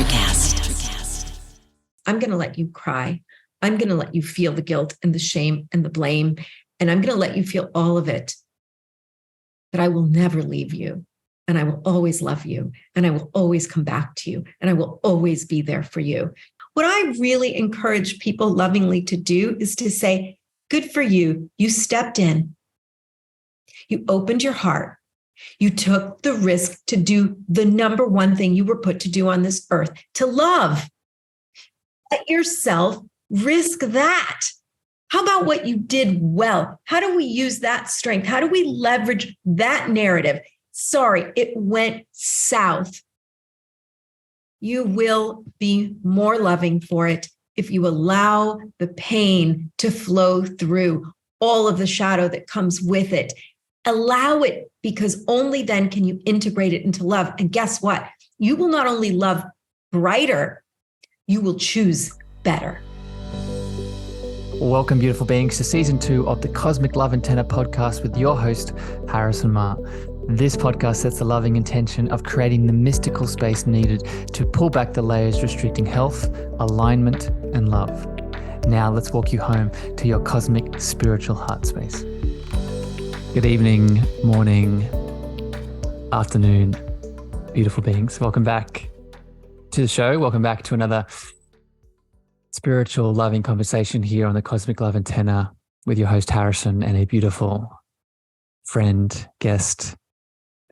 Electrocast. I'm going to let you cry. I'm going to let you feel the guilt and the shame and the blame. And I'm going to let you feel all of it. But I will never leave you. And I will always love you. And I will always come back to you. And I will always be there for you. What I really encourage people lovingly to do is to say, good for you. You stepped in. You opened your heart. You took the risk to do the number one thing you were put to do on this earth, to love. Let yourself risk that. How about what you did well? How do we use that strength? How do we leverage that narrative? Sorry, it went south. You will be more loving for it if you allow the pain to flow through all of the shadow that comes with it. Allow it, because only then can you integrate it into love. And guess what? You will not only love brighter, you will choose better. Welcome, beautiful beings, to season 2 of the Cosmic Love Antenna podcast with your host, Harrison Ma. This podcast sets the loving intention of creating the mystical space needed to pull back the layers restricting health, alignment, and love. Now let's walk you home to your cosmic spiritual heart space. Good evening, morning, afternoon, beautiful beings. Welcome back to the show. Welcome back to another spiritual loving conversation here on the Cosmic Love Antenna with your host Harrison and a beautiful friend, guest,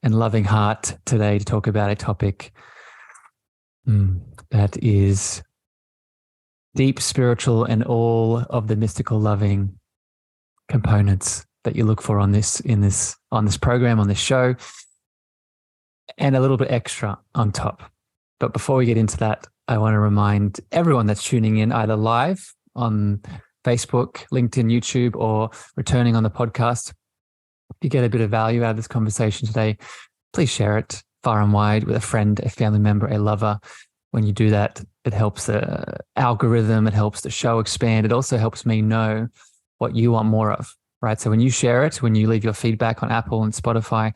and loving heart today to talk about a topic that is deep spiritual and all of the mystical loving components that you look for on this program, on this show, and a little bit extra on top. But before we get into that, I want to remind everyone that's tuning in either live on Facebook, LinkedIn, YouTube, or returning on the podcast, if you get a bit of value out of this conversation today, please share it far and wide with a friend, a family member, a lover. When you do that, it helps the algorithm, it helps the show expand. It also helps me know what you want more of, right? So when you share it, when you leave your feedback on Apple and Spotify,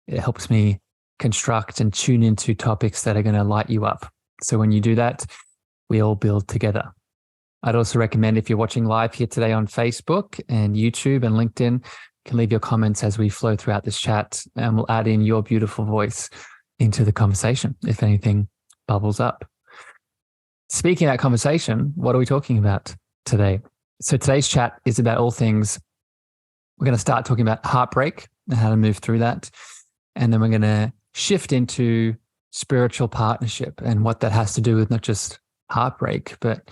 it helps me construct and tune into topics that are going to light you up. So when you do that, we all build together. I'd also recommend, if you're watching live here today on Facebook and YouTube and LinkedIn, you can leave your comments as we flow throughout this chat, and we'll add in your beautiful voice into the conversation if anything bubbles up. Speaking of that conversation, what are we talking about today? So today's chat is about all things. We're going to start talking about heartbreak and how to move through that. And then we're going to shift into spiritual partnership and what that has to do with not just heartbreak, but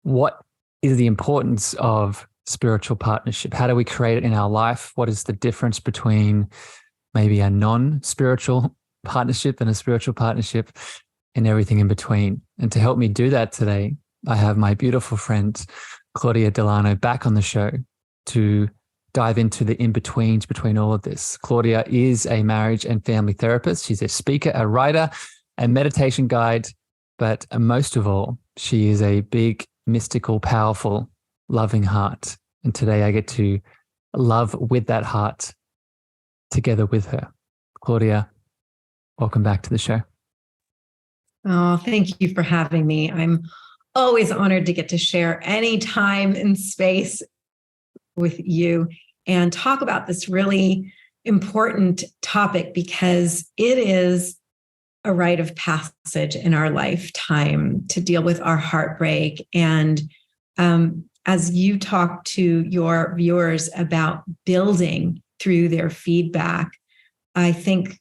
what is the importance of spiritual partnership? How do we create it in our life? What is the difference between maybe a non-spiritual partnership and a spiritual partnership, and everything in between? And to help me do that today, I have my beautiful friend, Claudia de Llano, back on the show to dive into the in-betweens between all of this. Claudia is a marriage and family therapist. She's a speaker, a writer, a meditation guide, but most of all, she is a big, mystical, powerful, loving heart. And today I get to love with that heart together with her. Claudia, welcome back to the show. Oh, thank you for having me. I'm always honored to get to share any time and space with you and talk about this really important topic, because it is a rite of passage in our lifetime to deal with our heartbreak. And as you talk to your viewers about building through their feedback, I think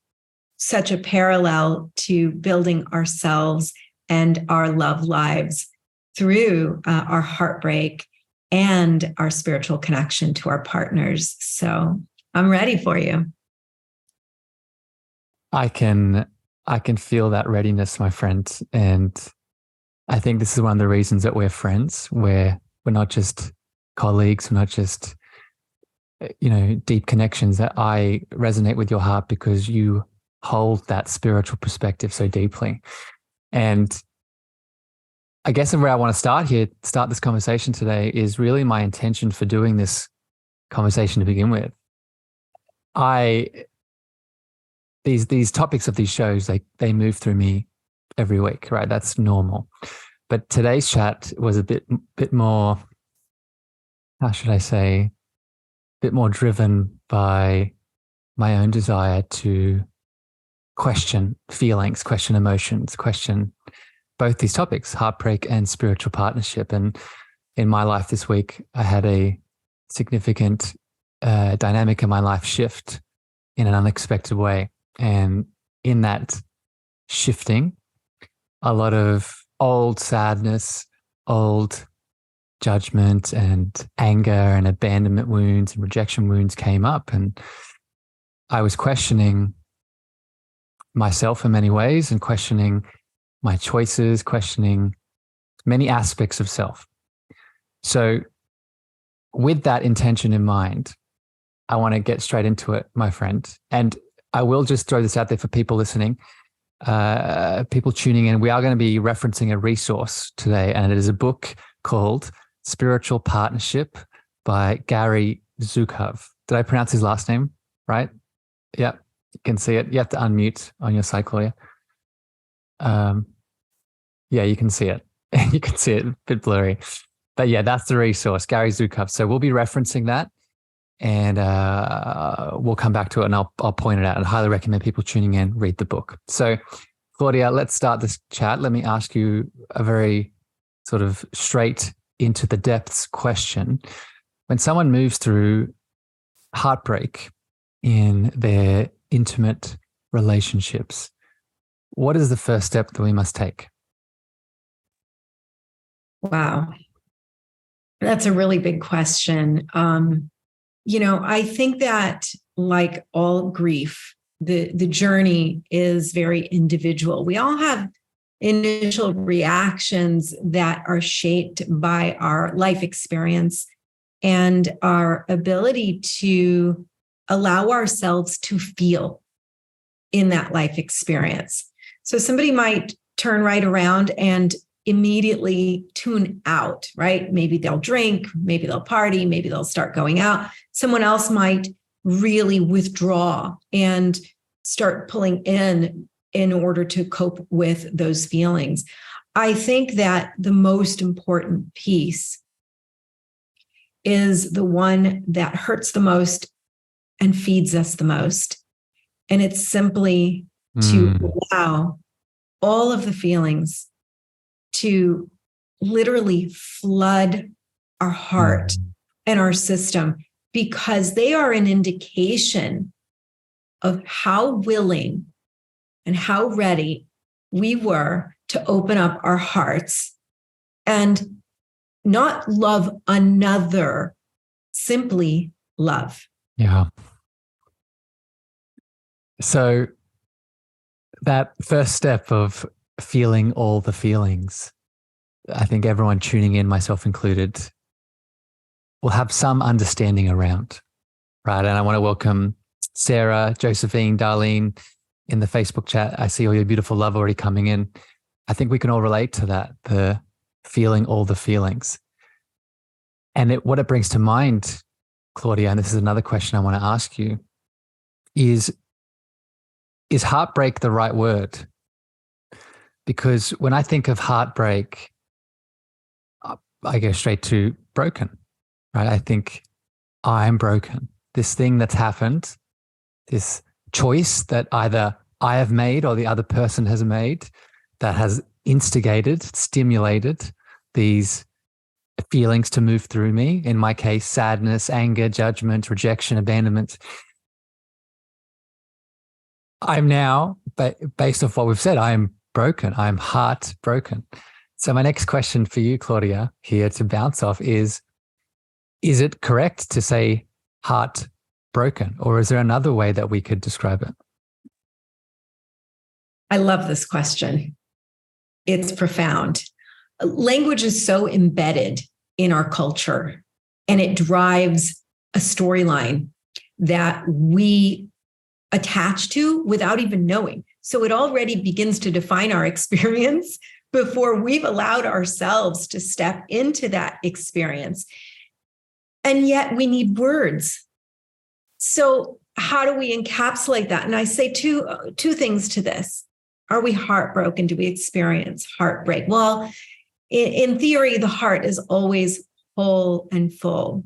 such a parallel to building ourselves and our love lives through our heartbreak and our spiritual connection to our partners. So I'm ready for you. I can feel that readiness, my friend. And I think this is one of the reasons that we're friends, where we're not just colleagues, we're not just, deep connections. That I resonate with your heart because you hold that spiritual perspective so deeply. And I guess where I want to start this conversation today is really my intention for doing this conversation to begin with. These topics of these shows, they move through me every week, right? That's normal. But today's chat was a bit more, how should I say, a bit more driven by my own desire to question feelings, question emotions, question both these topics, heartbreak and spiritual partnership. And in my life this week, I had a significant dynamic in my life shift in an unexpected way. And in that shifting, a lot of old sadness, old judgment and anger and abandonment wounds and rejection wounds came up. And I was questioning myself in many ways and questioning my choices, questioning many aspects of self. So with that intention in mind, I want to get straight into it, my friend. And I will just throw this out there for people listening, people tuning in. We are going to be referencing a resource today, and it is a book called Spiritual Partnership by Gary Zukov. Did I pronounce his last name right? Yeah, you can see it. You have to unmute on your side, Claudia. Yeah, you can see it. You can see it, a bit blurry. But yeah, that's the resource, Gary Zukov. So we'll be referencing that, and we'll come back to it, and I'll point it out. And highly recommend people tuning in read the book. So Claudia, let's start this chat. Let me ask you a very sort of straight into the depths question. When someone moves through heartbreak in their intimate relationships, what is the first step that we must take? Wow. That's a really big question. I think that, like all grief, the journey is very individual. We all have initial reactions that are shaped by our life experience and our ability to allow ourselves to feel in that life experience. So somebody might turn right around and immediately tune out, right? Maybe they'll drink, maybe they'll party, maybe they'll start going out. Someone else might really withdraw and start pulling in order to cope with those feelings. I think that the most important piece is the one that hurts the most and feeds us the most. And it's simply to allow all of the feelings to literally flood our heart and our system, because they are an indication of how willing and how ready we were to open up our hearts and not love another, simply love. Yeah. So that first step of feeling all the feelings, I think everyone tuning in, myself included, will have some understanding around, right? And I want to welcome Sarah, Josephine, Darlene in the Facebook chat. I see all your beautiful love already coming in. I think we can all relate to that, the feeling all the feelings. And what it brings to mind, Claudia, and this is another question I want to ask you, is heartbreak the right word? Because when I think of heartbreak, I go straight to broken, right? I think I'm broken. This thing that's happened, this choice that either I have made or the other person has made, that has instigated, stimulated these feelings to move through me. In my case, sadness, anger, judgment, rejection, abandonment. I'm now, based off what we've said, I am broken. I'm heartbroken. So my next question for you, Claudia, here to bounce off is it correct to say heartbroken, or is there another way that we could describe it? I love this question. It's profound. Language is so embedded in our culture, and it drives a storyline that we attach to without even knowing. So it already begins to define our experience before we've allowed ourselves to step into that experience. And yet we need words. So how do we encapsulate that? And I say two things to this. Are we heartbroken? Do we experience heartbreak? Well, in theory, the heart is always whole and full.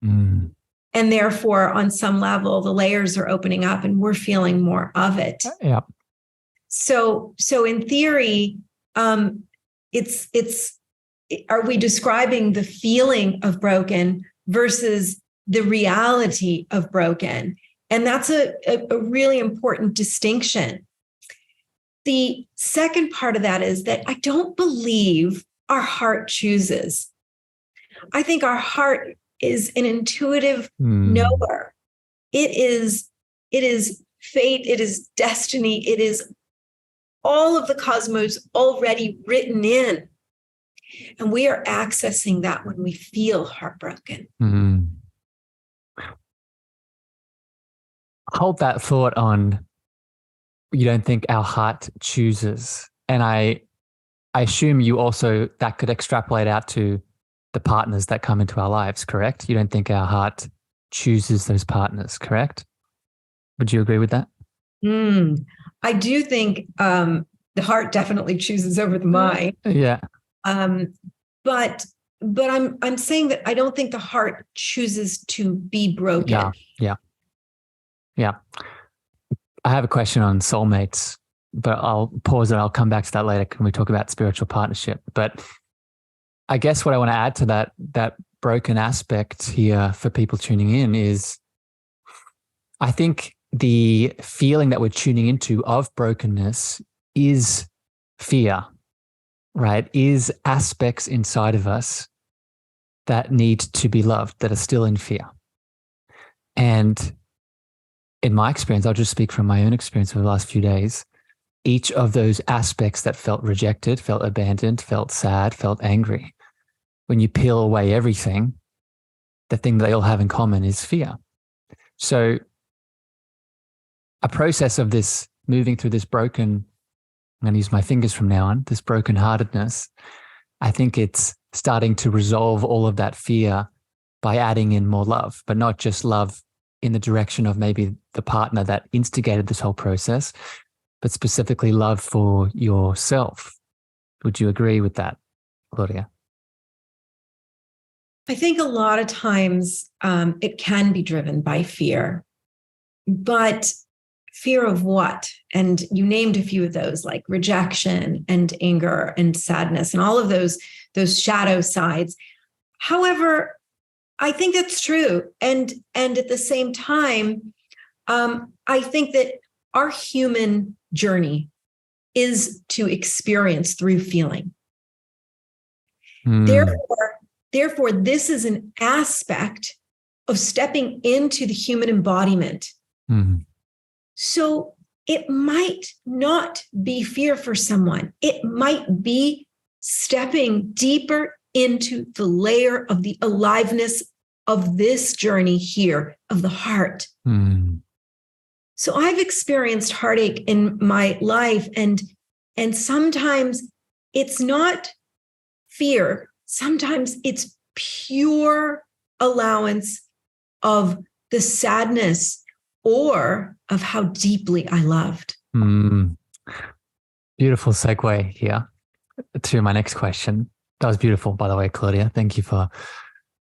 Mm. And therefore, on some level, the layers are opening up and we're feeling more of it. Yeah. So in theory, it's are we describing the feeling of broken versus the reality of broken? And that's a really important distinction. The second part of that is that I don't believe our heart chooses. I think our heart is an intuitive knower. It is fate, it is destiny, it is all of the cosmos already written in. And we are accessing that when we feel heartbroken. Hold that thought on, you don't think our heart chooses. And I assume you also, that could extrapolate out to the partners that come into our lives, correct? You don't think our heart chooses those partners, correct? Would you agree with that? I do think the heart definitely chooses over the mind. Yeah. But I'm saying that I don't think the heart chooses to be broken. Yeah. I have a question on soulmates, but I'll pause and I'll come back to that later when we talk about spiritual partnership. But I guess what I want to add to that broken aspect here for people tuning in is, I think the feeling that we're tuning into of brokenness is fear, right? Is aspects inside of us that need to be loved, that are still in fear. And in my experience, I'll just speak from my own experience over the last few days, each of those aspects that felt rejected, felt abandoned, felt sad, felt angry, when you peel away everything, the thing that they all have in common is fear. So a process of this, moving through this broken, I'm going to use my fingers from now on, this brokenheartedness, I think it's starting to resolve all of that fear by adding in more love, but not just love in the direction of maybe the partner that instigated this whole process, but specifically love for yourself. Would you agree with that, Claudia? I think a lot of times it can be driven by fear, but fear of what? And you named a few of those, like rejection and anger and sadness and all of those shadow sides. However, I think that's true. And at the same time, I think that our human journey is to experience through feeling. Therefore, this is an aspect of stepping into the human embodiment. So it might not be fear for someone. It might be stepping deeper into the layer of the aliveness of this journey here of the heart. So I've experienced heartache in my life, and sometimes it's not fear. Sometimes it's pure allowance of the sadness or of how deeply I loved. Beautiful segue here to my next question. That was beautiful, by the way, Claudia. Thank you for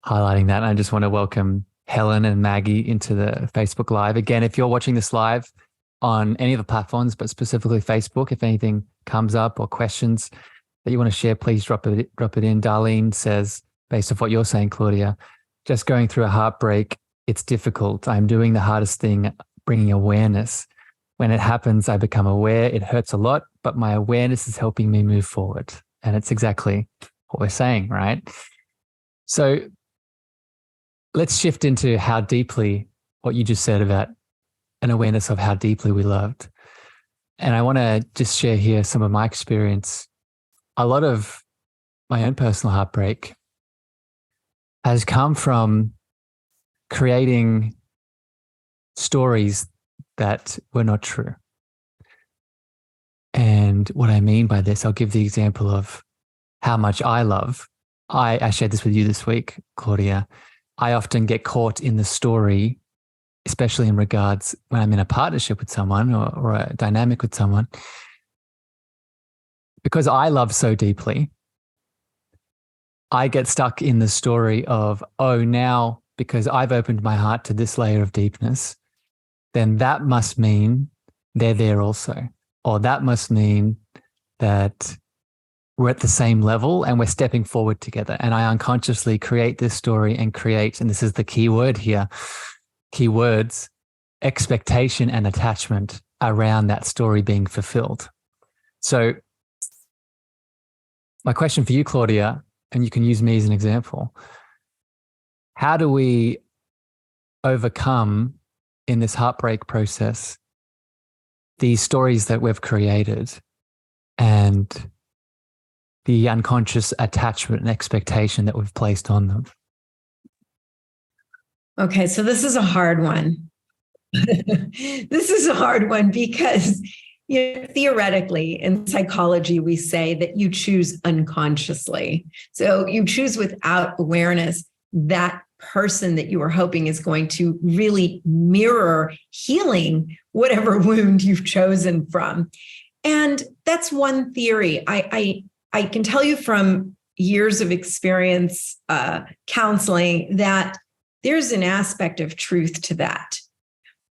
highlighting that. And I just want to welcome Helen and Maggie into the Facebook Live. Again, if you're watching this live on any of the platforms, but specifically Facebook, if anything comes up or questions that you want to share, please drop it in. Darlene says, based off what you're saying, Claudia, just going through a heartbreak, it's difficult. I'm doing the hardest thing, bringing awareness. When it happens, I become aware. It hurts a lot, but my awareness is helping me move forward. And it's exactly what we're saying, right? So let's shift into how deeply, what you just said about an awareness of how deeply we loved. And I want to just share here some of my experience. A lot of my own personal heartbreak has come from creating stories that were not true. And what I mean by this, I'll give the example of how much I love. I shared this with you this week, Claudia. I often get caught in the story, especially in regards when I'm in a partnership with someone or a dynamic with someone, because I love so deeply, I get stuck in the story of, oh, now because I've opened my heart to this layer of deepness, then that must mean they're there also. Or that must mean that we're at the same level and we're stepping forward together. And I unconsciously create this story and this is the key word here, keywords, expectation and attachment around that story being fulfilled. So my question for you, Claudia, and you can use me as an example, how do we overcome in this heartbreak process these stories that we've created and the unconscious attachment and expectation that we've placed on them? Okay, so this is a hard one. This is a hard one because theoretically in psychology, we say that you choose unconsciously. So you choose without awareness that person that you are hoping is going to really mirror healing whatever wound you've chosen from. And that's one theory. I can tell you from years of experience counseling that there's an aspect of truth to that.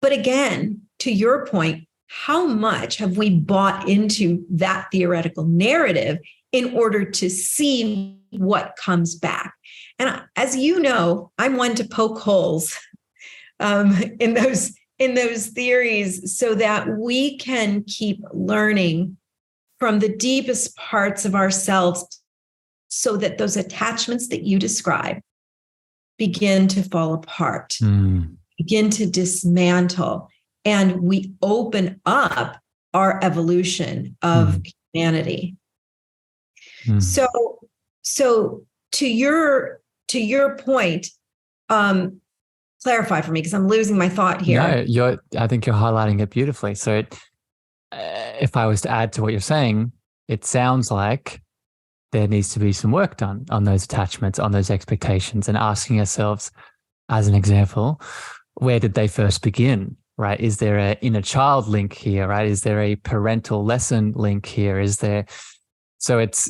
But again, to your point, how much have we bought into that theoretical narrative in order to see what comes back? And as you know, I'm one to poke holes in those theories so that we can keep learning from the deepest parts of ourselves so that those attachments that you describe begin to fall apart, begin to dismantle, and we open up our evolution of humanity. So to your point, clarify for me, because I'm losing my thought here. No, I think you're highlighting it beautifully. So if I was to add to what you're saying, it sounds like there needs to be some work done on those attachments, on those expectations, and asking ourselves, as an example, where did they first begin, right? Is there an inner child link here, right? Is there a parental lesson link here? Is there, so it's,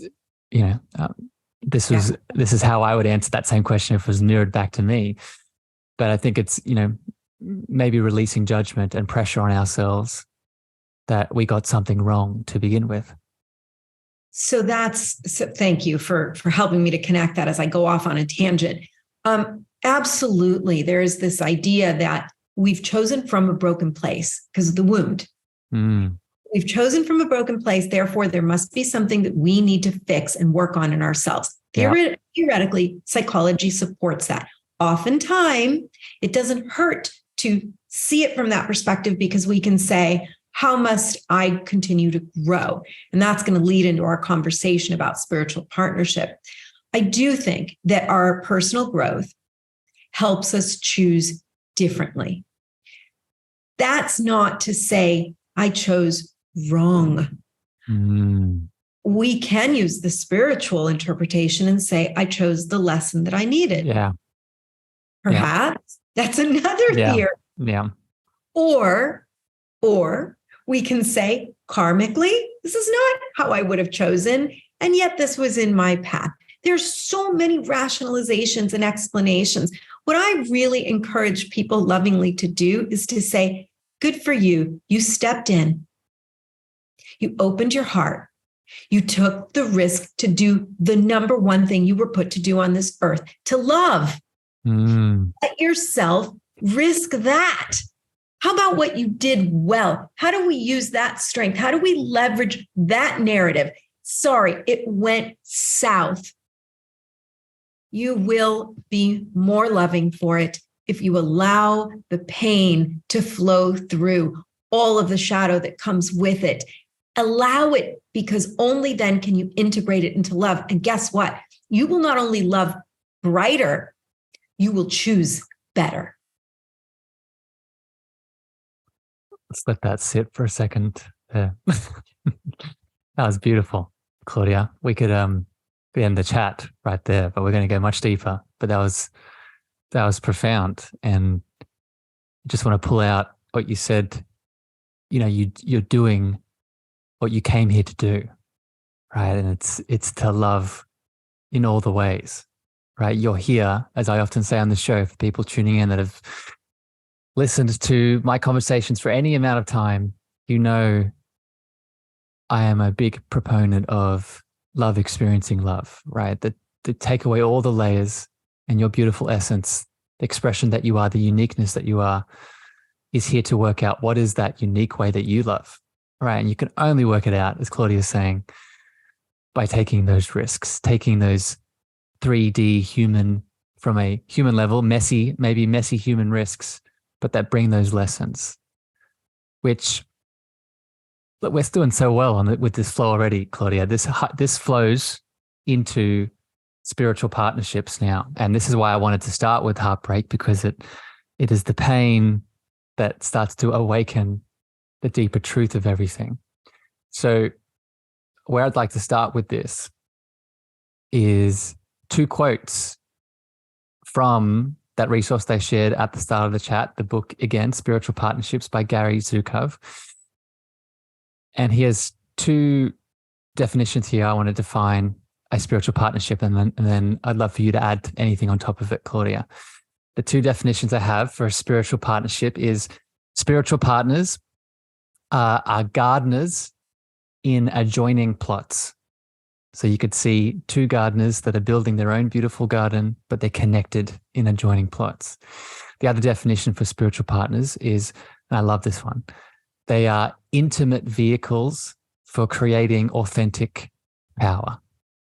this is how I would answer that same question if it was mirrored back to me. But I think it's, maybe releasing judgment and pressure on ourselves that we got something wrong to begin with. So thank you for helping me to connect that as I go off on a tangent. Absolutely. There is this idea that we've chosen from a broken place because of the wound. We've chosen from a broken place. Therefore, there must be something that we need to fix and work on in ourselves. Theoretically, psychology supports that. Oftentimes, it doesn't hurt to see it from that perspective because we can say, how must I continue to grow? And that's going to lead into our conversation about spiritual partnership. I do think that our personal growth helps us choose differently. That's not to say I chose wrong. We can use the spiritual interpretation and say, I chose the lesson that I needed. Yeah. Perhaps that's another theory. Yeah. Or we can say, karmically, this is not how I would have chosen, and yet this was in my path. There's so many rationalizations and explanations. What I really encourage people lovingly to do is to say, good for you. You stepped in. You opened your heart. You took the risk to do the number one thing you were put to do on this earth, to love. Let yourself risk that. How about what you did well? How do we use that strength? How do we leverage that narrative? Sorry, it went south. You will be more loving for it if you allow the pain to flow through, all of the shadow that comes with it. Allow it, because only then can you integrate it into love. And guess what? You will not only love brighter, you will choose better. Let's let that sit for a second. That was beautiful, Claudia. We could end the chat right there, but we're going to go much deeper. But that was profound, and I just want to pull out what you said. You're doing what you came here to do, right? And it's to love in all the ways, right? You're here, as I often say on the show, for people tuning in that have listened to my conversations for any amount of time, you know, I am a big proponent of love experiencing love, right? That take away all the layers and your beautiful essence, the expression that you are, the uniqueness that you are, is here to work out what is that unique way that you love, right? And you can only work it out, as Claudia is saying, by taking those risks, taking those 3D human, from a human level, maybe messy human risks, but that bring those lessons, which look, we're doing so well with this flow already, Claudia. This flows into spiritual partnerships now. And this is why I wanted to start with Heartbreak, because it is the pain that starts to awaken the deeper truth of everything. So where I'd like to start with this is 2 quotes from that resource they shared at the start of the chat, the book, again, Spiritual Partnerships by Gary Zukov. And he has 2 definitions here. I want to define a spiritual partnership, and then I'd love for you to add anything on top of it, Claudia. The 2 definitions I have for a spiritual partnership is spiritual partners are gardeners in adjoining plots. So you could see 2 gardeners that are building their own beautiful garden, but they're connected in adjoining plots. The other definition for spiritual partners is, and I love this one, they are intimate vehicles for creating authentic power.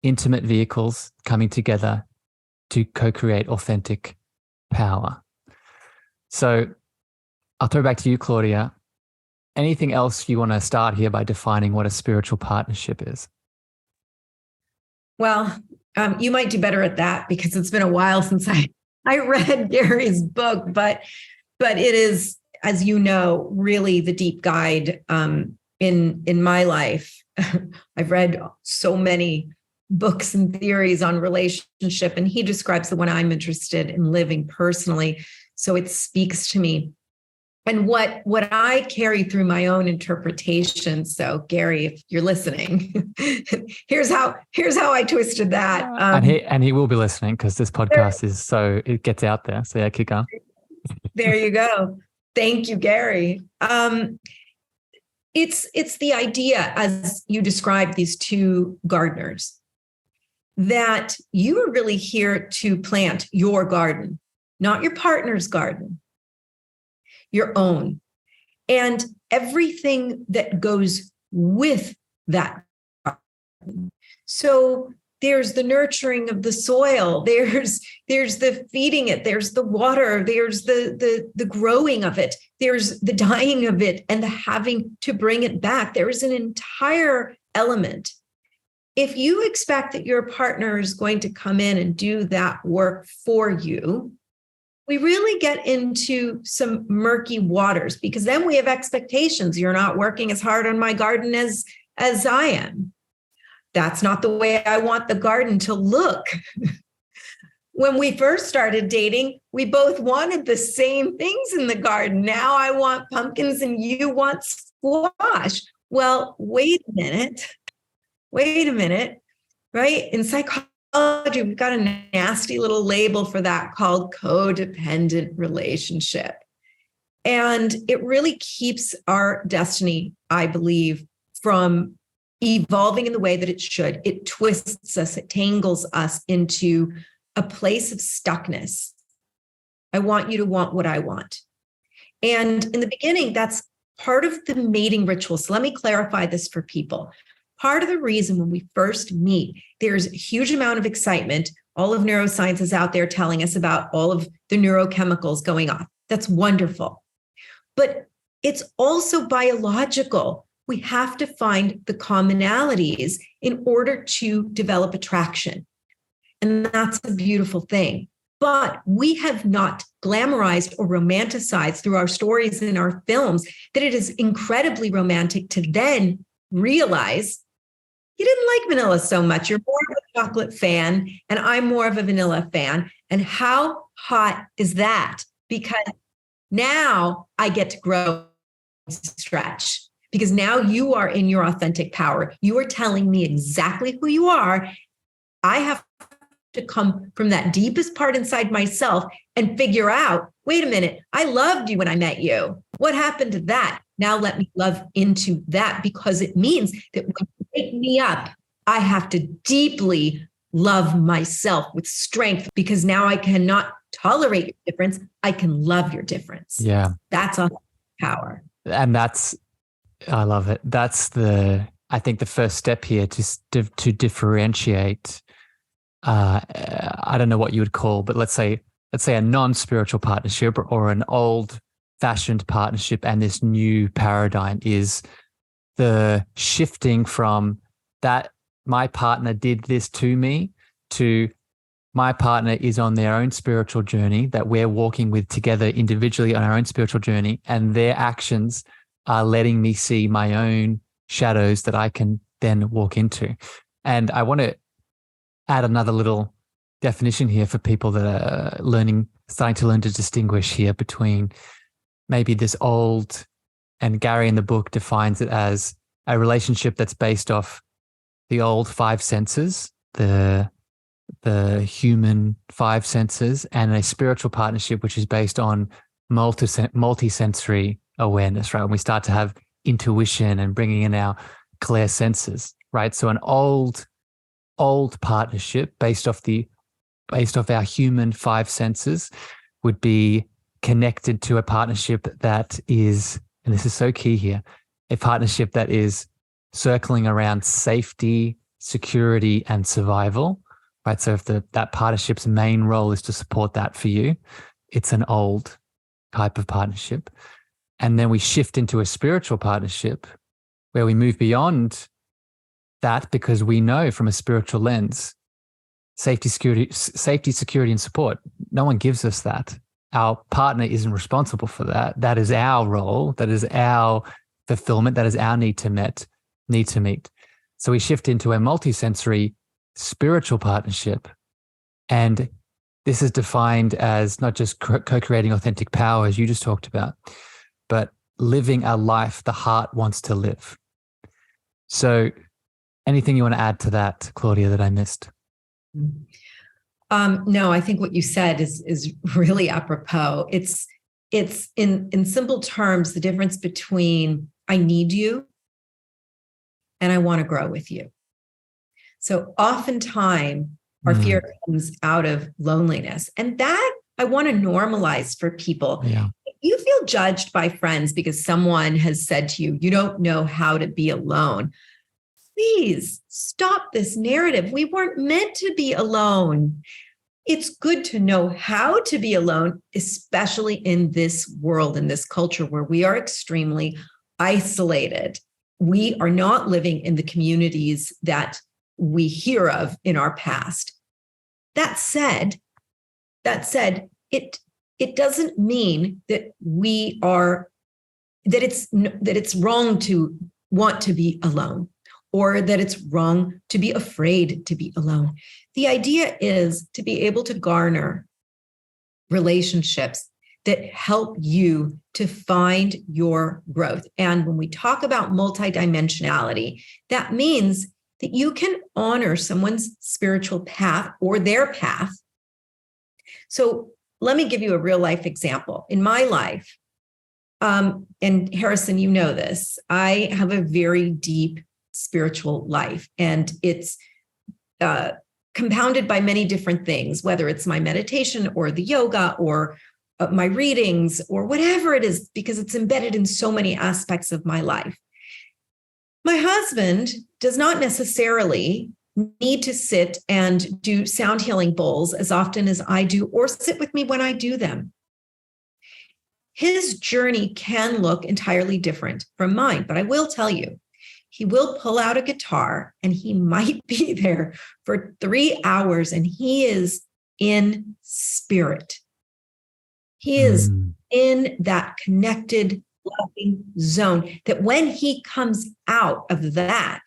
Intimate vehicles coming together to co-create authentic power. So I'll throw back to you, Claudia. Anything else you want to start here by defining what a spiritual partnership is? Well, you might do better at that because it's been a while since I read Gary's book, but it is, as you know, really the deep guide in my life. I've read so many books and theories on relationship, and he describes the one I'm interested in living personally. So it speaks to me. And what I carry through my own interpretation. So Gary, if you're listening, here's how I twisted that. And he will be listening because this podcast it gets out there. So yeah, keep going. There you go. Thank you, Gary. It's the idea, as you described, these 2 gardeners, that you are really here to plant your garden, not your partner's garden, your own, and everything that goes with that garden. So there's the nurturing of the soil, there's the feeding it, there's the water, there's the growing of it, there's the dying of it, and the having to bring it back. There is an entire element. If you expect that your partner is going to come in and do that work for you, we really get into some murky waters, because then we have expectations. You're not working as hard on my garden as I am. That's not the way I want the garden to look. When we first started dating, we both wanted the same things in the garden. Now I want pumpkins and you want squash. Well, wait a minute, right? In psychology, we've got a nasty little label for that called codependent relationship. And it really keeps our destiny, I believe, from evolving in the way that it should. It twists us, it tangles us into a place of stuckness. I want you to want what I want. And in the beginning, that's part of the mating ritual. So let me clarify this for people. Part of the reason when we first meet, there's a huge amount of excitement. All of neuroscience is out there telling us about all of the neurochemicals going on. That's wonderful. But it's also biological. We have to find the commonalities in order to develop attraction. And that's a beautiful thing. But we have not glamorized or romanticized through our stories and our films that it is incredibly romantic to then realize you didn't like vanilla so much. You're more of a chocolate fan, and I'm more of a vanilla fan. And how hot is that? Because now I get to grow, stretch, because now you are in your authentic power. You are telling me exactly who you are. I have to come from that deepest part inside myself and figure out, wait a minute, I loved you when I met you. What happened to that? Now let me love into that, because it means that when you wake me up, I have to deeply love myself with strength, because now I cannot tolerate your difference. I can love your difference. Yeah. That's authentic power. And I love it. That's I think the first step here to differentiate, I don't know what you would call, but let's say a non-spiritual partnership or an old-fashioned partnership, and this new paradigm is the shifting from that my partner did this to me to my partner is on their own spiritual journey that we're walking with together individually on our own spiritual journey, and their actions are letting me see my own shadows that I can then walk into. And I want to add another little definition here for people that are starting to learn to distinguish here between maybe this old, and Gary in the book defines it as a relationship that's based off the old five senses, the human five senses, and a spiritual partnership which is based on multi-sensory awareness, right? When we start to have intuition and bringing in our clear senses, right? So an old partnership based off our human five senses would be connected to a partnership that is, and this is so key here, a partnership that is circling around safety, security, and survival, right? So if that partnership's main role is to support that for you, it's an old type of partnership. And then we shift into a spiritual partnership where we move beyond that, because we know from a spiritual lens, safety, security, and support, no one gives us that. Our partner isn't responsible for that. That is our role. That is our fulfillment. That is our need to meet. So we shift into a multisensory spiritual partnership. And this is defined as not just co-creating authentic power, as you just talked about, but living a life the heart wants to live. So anything you want to add to that, Claudia, that I missed? No, I think what you said is really apropos. It's in simple terms, the difference between I need you and I want to grow with you. So oftentimes our fear comes out of loneliness, and that I want to normalize for people. Yeah. If you feel judged by friends because someone has said to you, you don't know how to be alone, please stop this narrative. We weren't meant to be alone. It's good to know how to be alone, especially in this world, in this culture where we are extremely isolated. We are not living in the communities that we hear of in our past. That said, it doesn't mean that it's wrong to want to be alone, or that it's wrong to be afraid to be alone. The idea is to be able to garner relationships that help you to find your growth. And when we talk about multidimensionality, that means that you can honor someone's spiritual path or their path. So let me give you a real life example. In my life, and Harrison, you know this, I have a very deep spiritual life, and it's compounded by many different things, whether it's my meditation or the yoga or my readings or whatever it is, because it's embedded in so many aspects of my life. My husband does not necessarily need to sit and do sound healing bowls as often as I do, or sit with me when I do them. His journey can look entirely different from mine, but I will tell you, he will pull out a guitar and he might be there for 3 hours, and he is in spirit. He is in that connected, loving zone that when he comes out of that,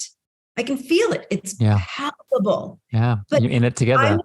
I can feel it. It's palpable. Yeah, but you're in it together.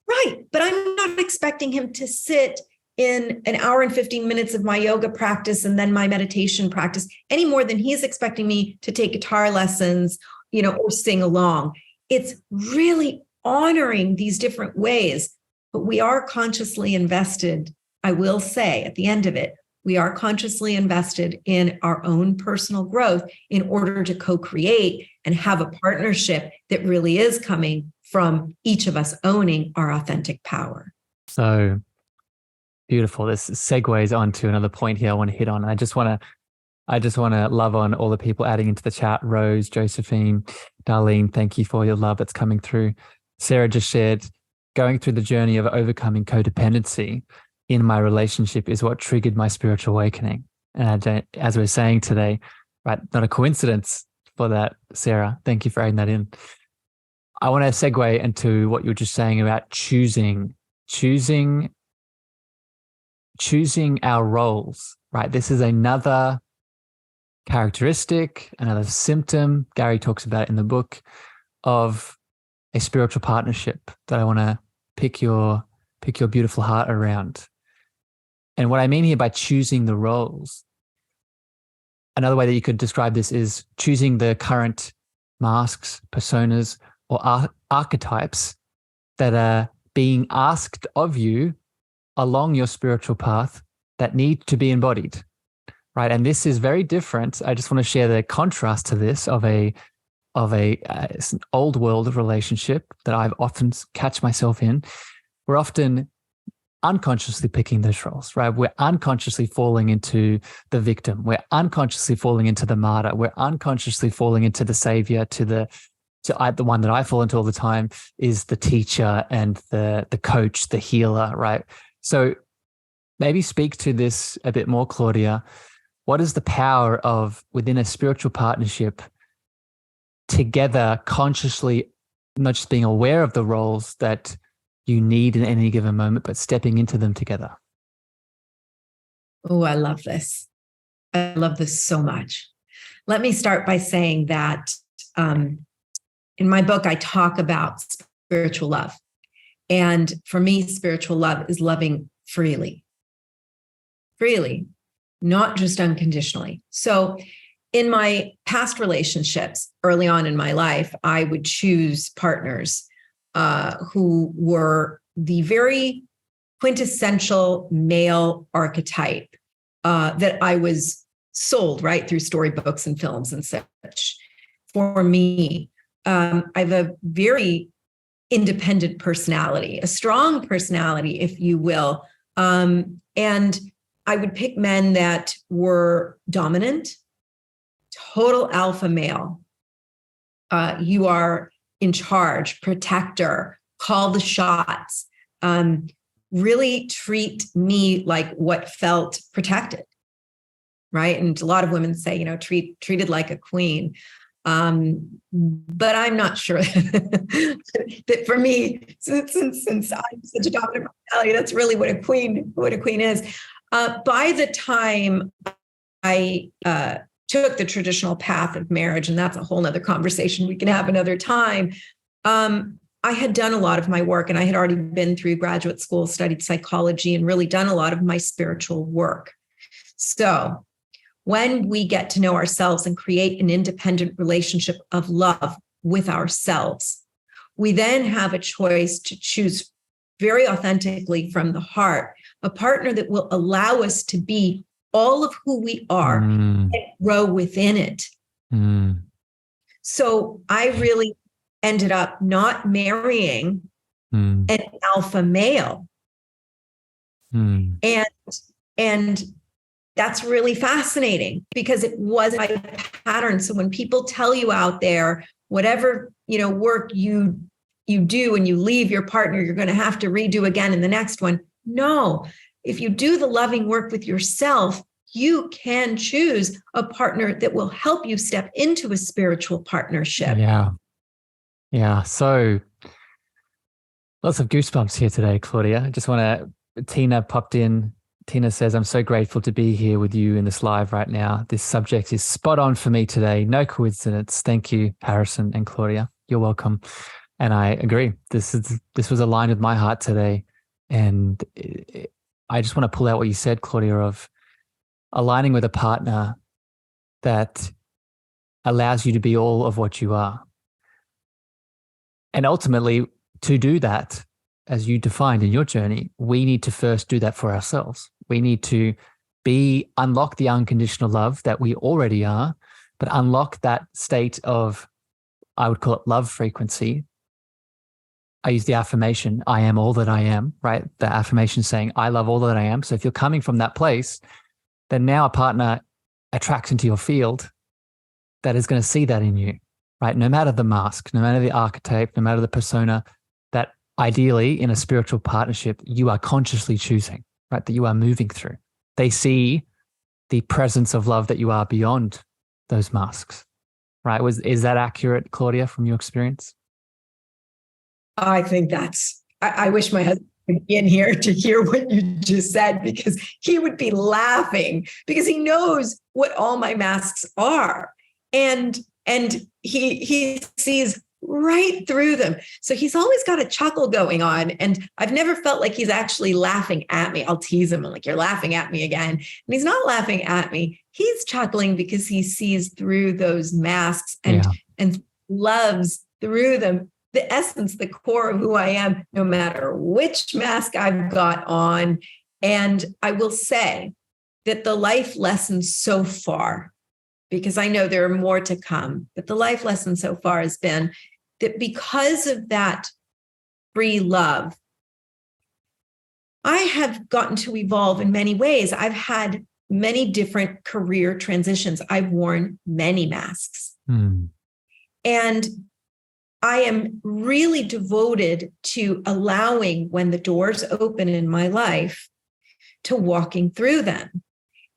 Right. But I'm not expecting him to sit in an hour and 15 minutes of my yoga practice and then my meditation practice any more than he's expecting me to take guitar lessons, or sing along. It's really honoring these different ways, but we are consciously invested. I will say at the end of it, we are consciously invested in our own personal growth in order to co-create and have a partnership that really is coming from each of us owning our authentic power. So beautiful. This segues on to another point here I want to hit on. I just want to love on all the people adding into the chat. Rose, Josephine, Darlene, thank you for your love that's coming through. Sarah just shared, going through the journey of overcoming codependency in my relationship is what triggered my spiritual awakening. And as we're saying today, right, not a coincidence for that, Sarah. Thank you for adding that in. I want to segue into what you were just saying about choosing our roles, right? This is another characteristic, another symptom, Gary talks about it in the book, of a spiritual partnership that I want to pick your beautiful heart around. And what I mean here by choosing the roles, another way that you could describe this is choosing the current masks, personas, or archetypes that are being asked of you along your spiritual path that need to be embodied, right? And this is very different. I just want to share the contrast to this of an old world relationship that I've often catch myself in. We're often unconsciously picking those roles, right? We're unconsciously falling into the victim. We're unconsciously falling into the martyr. We're unconsciously falling into the savior, the one that I fall into all the time is the teacher and the coach, the healer, right? So maybe speak to this a bit more, Claudia. What is the power of, within a spiritual partnership, together consciously, not just being aware of the roles that you need in any given moment, but stepping into them together? Oh, I love this. I love this so much. Let me start by saying that in my book, I talk about spiritual love. And for me, spiritual love is loving freely, not just unconditionally. So in my past relationships, early on in my life, I would choose partners who were the very quintessential male archetype that I was sold, right, through storybooks and films and such. For me, I have a very independent personality, a strong personality, if you will. And I would pick men that were dominant, total alpha male. You are in charge, protector, call the shots, really treat me like what felt protected, right? And a lot of women say, treated like a queen. But I'm not sure that for me, since I'm such a dominant personality, that's really what a queen is. By the time I took the traditional path of marriage, and that's a whole nother conversation we can have another time, I had done a lot of my work, and I had already been through graduate school, studied psychology, and really done a lot of my spiritual work. So when we get to know ourselves and create an independent relationship of love with ourselves, we then have a choice to choose very authentically from the heart a partner that will allow us to be all of who we are and grow within it. So I really ended up not marrying an alpha male. And that's really fascinating because it was my pattern. So when people tell you out there, whatever, work you do and you leave your partner, you're going to have to redo again in the next one. No, if you do the loving work with yourself, you can choose a partner that will help you step into a spiritual partnership. Yeah. So lots of goosebumps here today, Claudia. Tina popped in. Tina says, I'm so grateful to be here with you in this live right now. This subject is spot on for me today. No coincidence. Thank you, Harrison and Claudia. You're welcome. And I agree. This was aligned with my heart today. And I just want to pull out what you said, Claudia, of aligning with a partner that allows you to be all of what you are. And ultimately, to do that, as you defined in your journey, we need to first do that for ourselves. We need to unlock the unconditional love that we already are, but unlock that state of, I would call it love frequency. I use the affirmation, I am all that I am, right? The affirmation saying, I love all that I am. So if you're coming from that place, then now a partner attracts into your field that is going to see that in you, right? No matter the mask, no matter the archetype, no matter the persona, that ideally in a spiritual partnership, you are consciously choosing, right? That you are moving through. They see the presence of love that you are beyond those masks, right? Is that accurate, Claudia, from your experience? I think I wish my husband could be in here to hear what you just said, because he would be laughing because he knows what all my masks are. And he sees right through them. So he's always got a chuckle going on. And I've never felt like he's actually laughing at me. I'll tease him. I'm like, you're laughing at me again. And he's not laughing at me. He's chuckling because he sees through those masks and loves through them the essence, the core of who I am, no matter which mask I've got on. And I will say that the life lessons so far, because I know there are more to come, but the life lesson so far has been that because of that free love, I have gotten to evolve in many ways. I've had many different career transitions. I've worn many masks. And I am really devoted to allowing, when the doors open in my life, to walking through them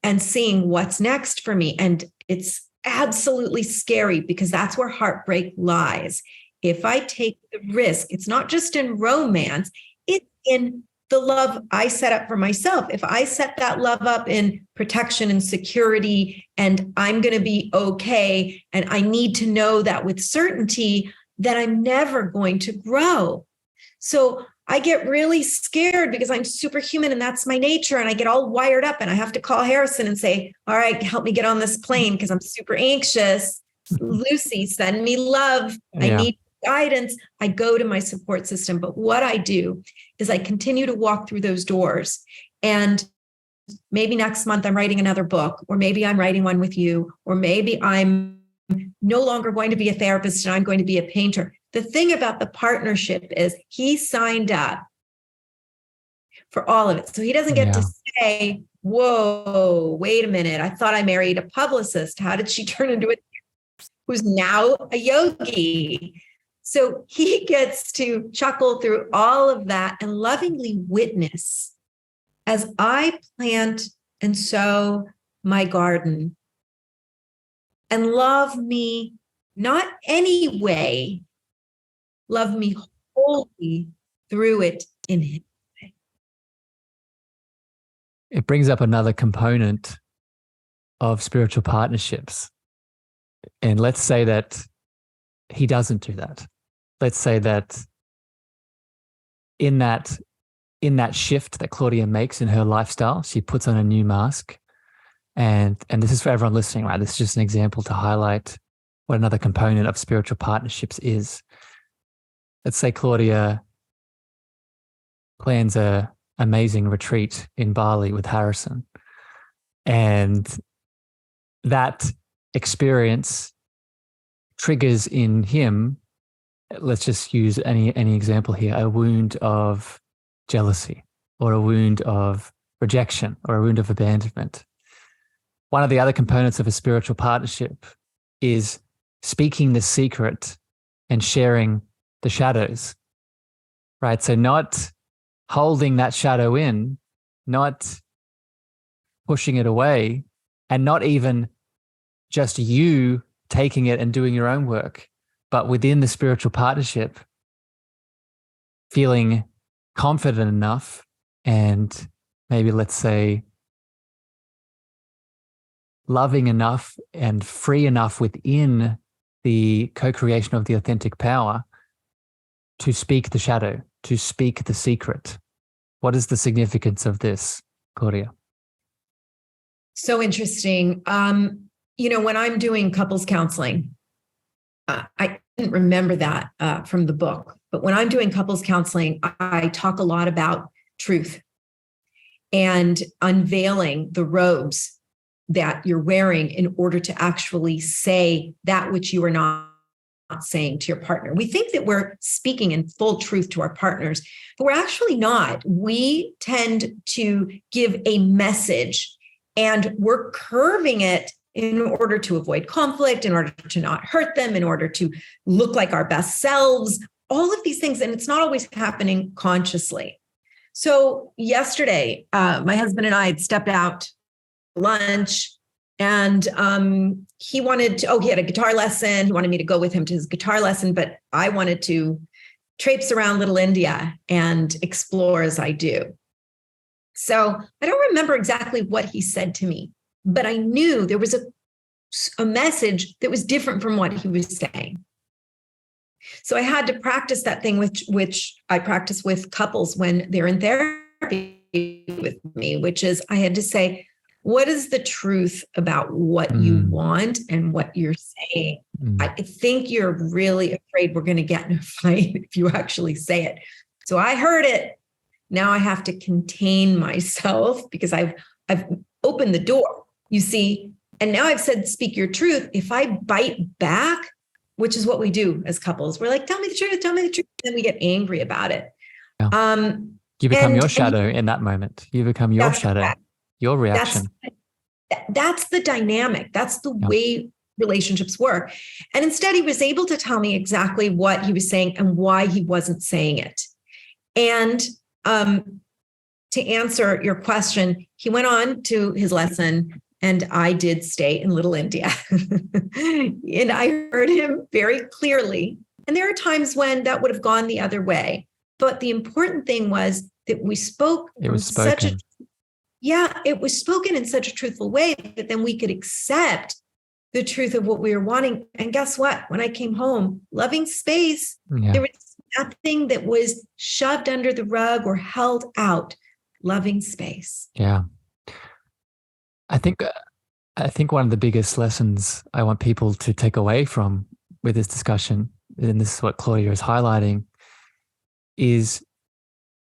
and seeing what's next for me. And it's absolutely scary because that's where heartbreak lies. If I take the risk, it's not just in romance, it's in the love I set up for myself. If I set that love up in protection and security, and I'm going to be okay, and I need to know that with certainty, then I'm never going to grow. So I get really scared because I'm superhuman and that's my nature. And I get all wired up and I have to call Harrison and say, all right, help me get on this plane because I'm super anxious. Lucy, send me love. I need guidance. I go to my support system. But what I do is I continue to walk through those doors. And maybe next month I'm writing another book, or maybe I'm writing one with you, or maybe I'm no longer going to be a therapist and I'm going to be a painter. The thing about the partnership is he signed up for all of it. So he doesn't get to say, whoa, wait a minute. I thought I married a publicist. How did she turn into who's now a yogi? So he gets to chuckle through all of that and lovingly witness as I plant and sow my garden, and love me, not any way, love me wholly through it in him. It brings up another component of spiritual partnerships. And let's say that he doesn't do that. Let's say that in that shift that Claudia makes in her lifestyle, she puts on a new mask. And this is for everyone listening, right? This is just an example to highlight what another component of spiritual partnerships is. Let's say Claudia plans an amazing retreat in Bali with Harrison. And that experience triggers in him, let's just use any example here, a wound of jealousy, or a wound of rejection, or a wound of abandonment. One of the other components of a spiritual partnership is speaking the secret and sharing the shadows, right? So not holding that shadow in, not pushing it away, and not even just you taking it and doing your own work, but within the spiritual partnership, feeling confident enough and maybe, let's say, loving enough and free enough within the co-creation of the authentic power to speak the shadow, to speak the secret, What is the significance of this, Claudia? So interesting. When I'm doing couples counseling, I didn't remember that from the book, but when I'm doing couples counseling, I talk a lot about truth and unveiling the robes that you're wearing in order to actually say that which you are not saying to your partner. We think that we're speaking in full truth to our partners, but we're actually not. We tend to give a message and we're curving it in order to avoid conflict, in order to not hurt them, in order to look like our best selves, all of these things. And it's not always happening consciously. So yesterday, my husband and I had stepped out to lunch, and he had a guitar lesson. He wanted me to go with him to his guitar lesson, but I wanted to traipse around Little India and explore as I do. So I don't remember exactly what he said to me, but I knew there was a message that was different from what he was saying. So I had to practice that thing, which I practice with couples when they're in therapy with me, which is I had to say, what is the truth about what you want and what you're saying? I think you're really afraid we're going to get in a fight if you actually say it. So I heard it. Now I have to contain myself because I've opened the door, you see, and now I've said, speak your truth. If I bite back, which is what we do as couples, we're like, tell me the truth, tell me the truth. And then we get angry about it. Yeah. You become your shadow in that moment. You become your shadow, right. Your reaction. That's the dynamic. That's the way relationships work. And instead, he was able to tell me exactly what he was saying and why he wasn't saying it. And to answer your question, he went on to his lesson, and I did stay in Little India. And I heard him very clearly. And there are times when that would have gone the other way. But the important thing was that we spoke. It was spoken. It was spoken in such a truthful way that then we could accept the truth of what we were wanting. And guess what? When I came home, loving space, there was nothing that was shoved under the rug or held out. Loving space. Yeah. I think one of the biggest lessons I want people to take away from with this discussion, and this is what Claudia is highlighting, is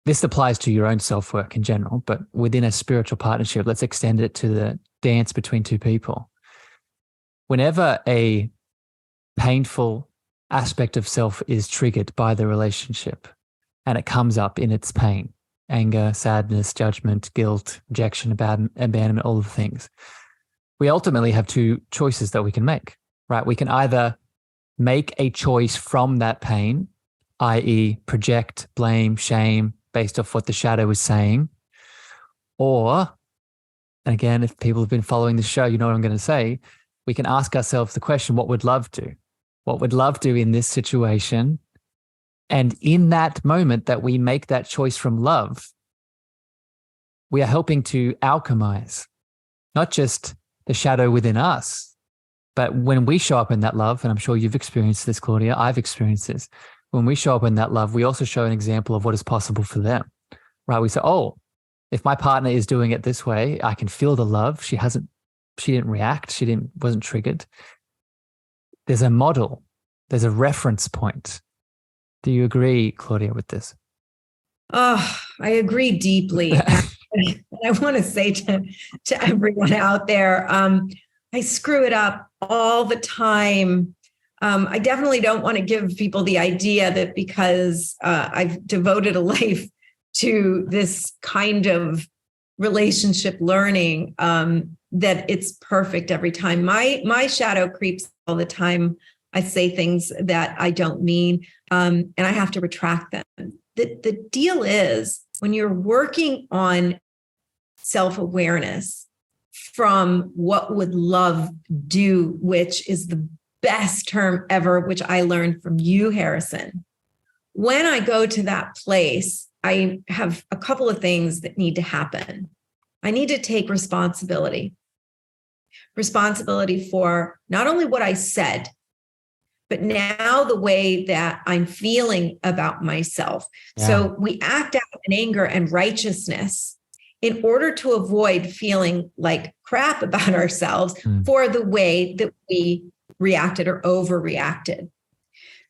this applies to your own self-work in general, but within a spiritual partnership, let's extend it to the dance between two people. Whenever a painful aspect of self is triggered by the relationship and it comes up in its pain, anger, sadness, judgment, guilt, rejection, abandonment, all the things, we ultimately have two choices that we can make, right? We can either make a choice from that pain, i.e. project, blame, shame, based off what the shadow is saying. Or, and again, if people have been following the show, you know what I'm going to say, we can ask ourselves the question, what would love do? What would love do in this situation? And in that moment that we make that choice from love, we are helping to alchemize not just the shadow within us, but when we show up in that love, and I'm sure you've experienced this, Claudia, I've experienced this. When we show up in that love, we also show an example of what is possible for them, right? We say, oh, if my partner is doing it this way, I can feel the love. She didn't react. Wasn't triggered. There's a model. There's a reference point. Do you agree, Claudia, with this? Oh, I agree deeply. And I want to say to everyone out there, I screw it up all the time. I definitely don't want to give people the idea that because I've devoted a life to this kind of relationship learning, that it's perfect every time. My shadow creeps all the time. I say things that I don't mean, and I have to retract them. The deal is when you're working on self-awareness from what would love do, which is the best term ever, which I learned from you, Harrison. When I go to that place, I have a couple of things that need to happen. I need to take responsibility for not only what I said, but now the way that I'm feeling about myself. Yeah. So we act out in anger and righteousness in order to avoid feeling like crap about ourselves for the way that we reacted or overreacted.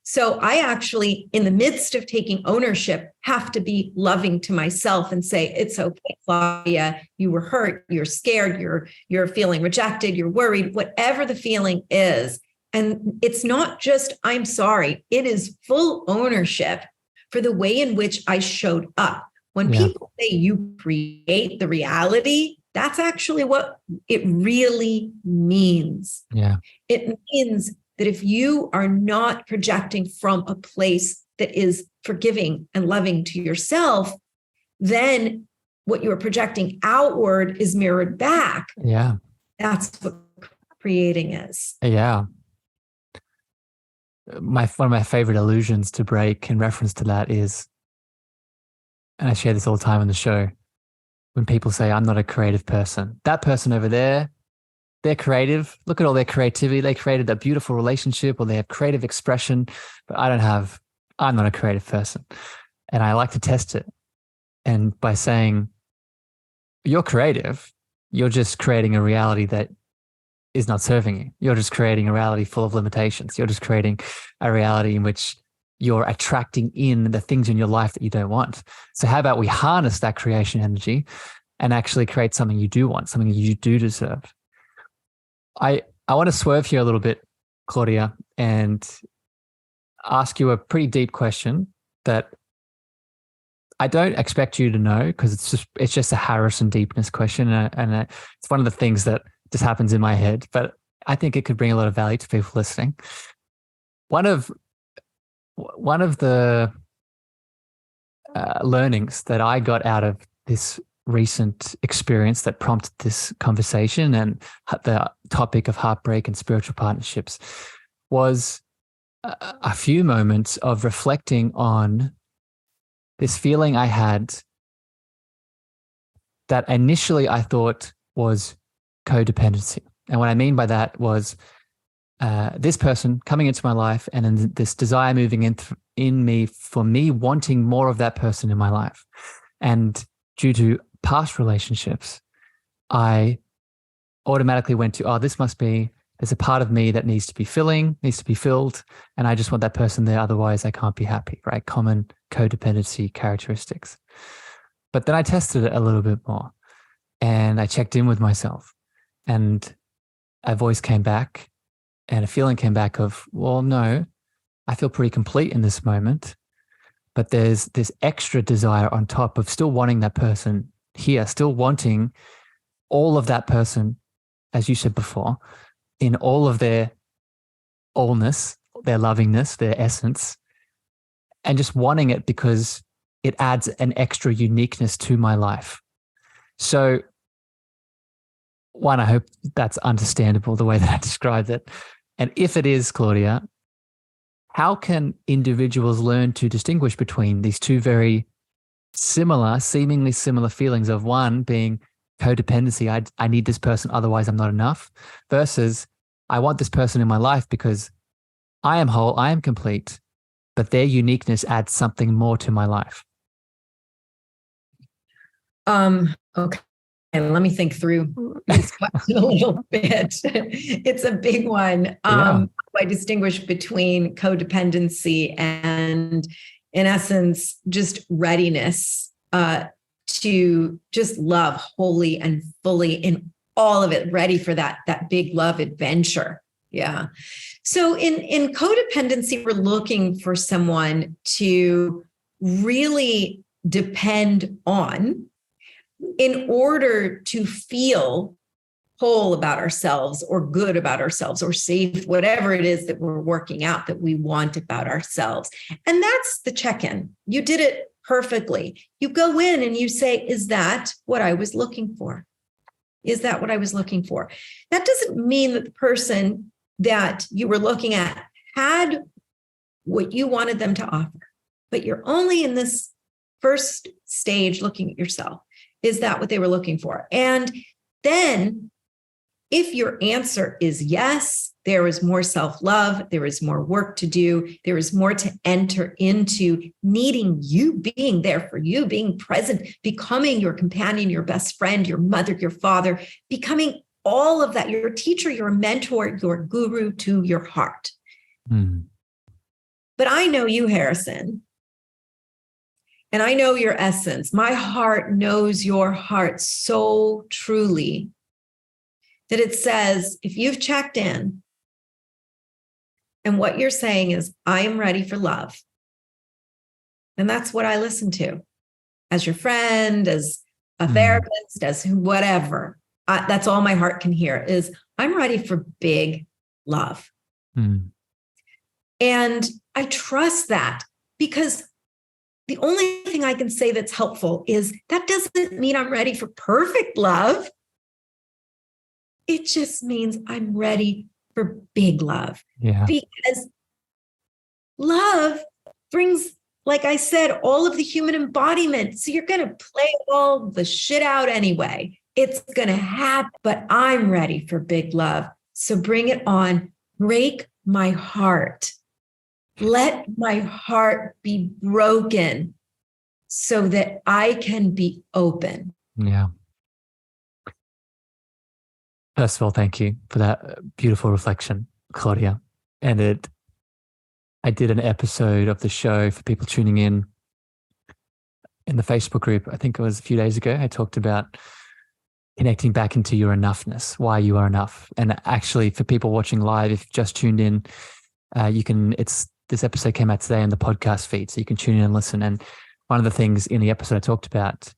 So I actually, in the midst of taking ownership, have to be loving to myself and say, it's okay, Claudia, you were hurt, you're scared, you're feeling rejected, you're worried, whatever the feeling is. And it's not just, I'm sorry, it is full ownership for the way in which I showed up. When people say you create the reality, that's actually what it really means. Yeah. It means that if you are not projecting from a place that is forgiving and loving to yourself, then what you are projecting outward is mirrored back. Yeah. That's what creating is. Yeah. One of my favorite illusions to break in reference to that is, and I share this all the time on the show, when people say, I'm not a creative person. That person over there, they're creative. Look at all their creativity. They created a beautiful relationship, or they have creative expression, but I'm not a creative person. And I like to test it. And by saying, you're creative, you're just creating a reality that is not serving you. You're just creating a reality full of limitations. You're just creating a reality in which you're attracting in the things in your life that you don't want. So how about we harness that creation energy and actually create something you do want, something you do deserve? I want to swerve here a little bit, Claudia, and ask you a pretty deep question that I don't expect you to know, because it's just a Harrison deepness question, and it's one of the things that just happens in my head, but I think it could bring a lot of value to people listening. One of the learnings that I got out of this recent experience that prompted this conversation and the topic of heartbreak and spiritual partnerships was a few moments of reflecting on this feeling I had that initially I thought was codependency. And what I mean by that was this person coming into my life, and then this desire moving in me for me wanting more of that person in my life. And due to past relationships, I automatically went to, there's a part of me that needs to be filled, and I just want that person there, otherwise I can't be happy, right? Common codependency characteristics. But then I tested it a little bit more, and I checked in with myself, and a voice came back and a feeling came back of, well, no, I feel pretty complete in this moment, but there's this extra desire on top of still wanting that person here, still wanting all of that person, as you said before, in all of their allness, their lovingness, their essence, and just wanting it because it adds an extra uniqueness to my life. So one, I hope that's understandable the way that I described it. And if it is, Claudia, how can individuals learn to distinguish between these two very similar, seemingly similar feelings of one being codependency, I need this person, otherwise I'm not enough, versus I want this person in my life because I am whole, I am complete, but their uniqueness adds something more to my life? Okay. And let me think through this question a little bit. It's a big one. I distinguish between codependency and, in essence, just readiness to just love wholly and fully in all of it, ready for that big love adventure. Yeah. So in codependency, we're looking for someone to really depend on in order to feel whole about ourselves or good about ourselves or safe, whatever it is that we're working out that we want about ourselves. And that's the check-in. You did it perfectly. You go in and you say, is that what I was looking for? Is that what I was looking for? That doesn't mean that the person that you were looking at had what you wanted them to offer, but you're only in this first stage looking at yourself. Is that what they were looking for? And then if your answer is yes, there is more self-love. There is more work to do. There is more to enter into, needing you, being there for you, being present, becoming your companion, your best friend, your mother, your father, becoming all of that, your teacher, your mentor, your guru to your heart. Mm. But I know you, Harrison, and I know your essence. My heart knows your heart so truly that it says, if you've checked in and what you're saying is, I am ready for love. And that's what I listen to as your friend, as a therapist, as whatever. That's all my heart can hear is, I'm ready for big love. Mm. And I trust that, because the only thing I can say that's helpful is that doesn't mean I'm ready for perfect love. It just means I'm ready for big love. Yeah. Because love brings, like I said, all of the human embodiment. So you're going to play all the shit out anyway. It's going to happen, but I'm ready for big love. So bring it on. Break my heart. Let my heart be broken so that I can be open. Yeah. First of all, thank you for that beautiful reflection, Claudia. And I did an episode of the show for people tuning in the Facebook group. I think it was a few days ago. I talked about connecting back into your enoughness, why you are enough. And actually, for people watching live, if you've just tuned in, this episode came out today on the podcast feed, so you can tune in and listen. And one of the things in the episode I talked about,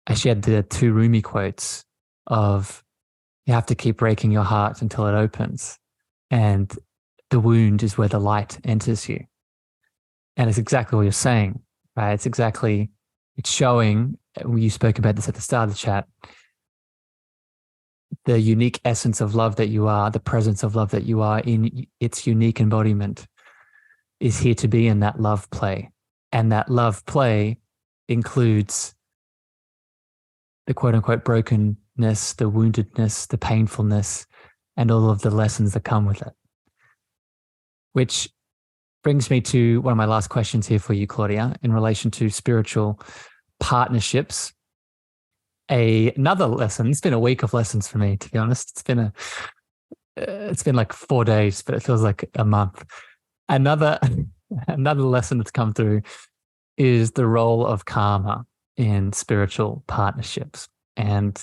I shared the 2 Rumi quotes of, you have to keep breaking your heart until it opens. And the wound is where the light enters you. And it's exactly what you're saying, right? It's showing, you spoke about this at the start of the chat, the unique essence of love that you are, the presence of love that you are in its unique embodiment is here to be in that love play. And that love play includes the quote unquote brokenness, the woundedness, the painfulness, and all of the lessons that come with it. Which brings me to one of my last questions here for you, Claudia, in relation to spiritual partnerships. Another lesson. It's been a week of lessons for me, to be honest. It's been like 4 days, but it feels like a month. Another lesson that's come through is the role of karma in spiritual partnerships. And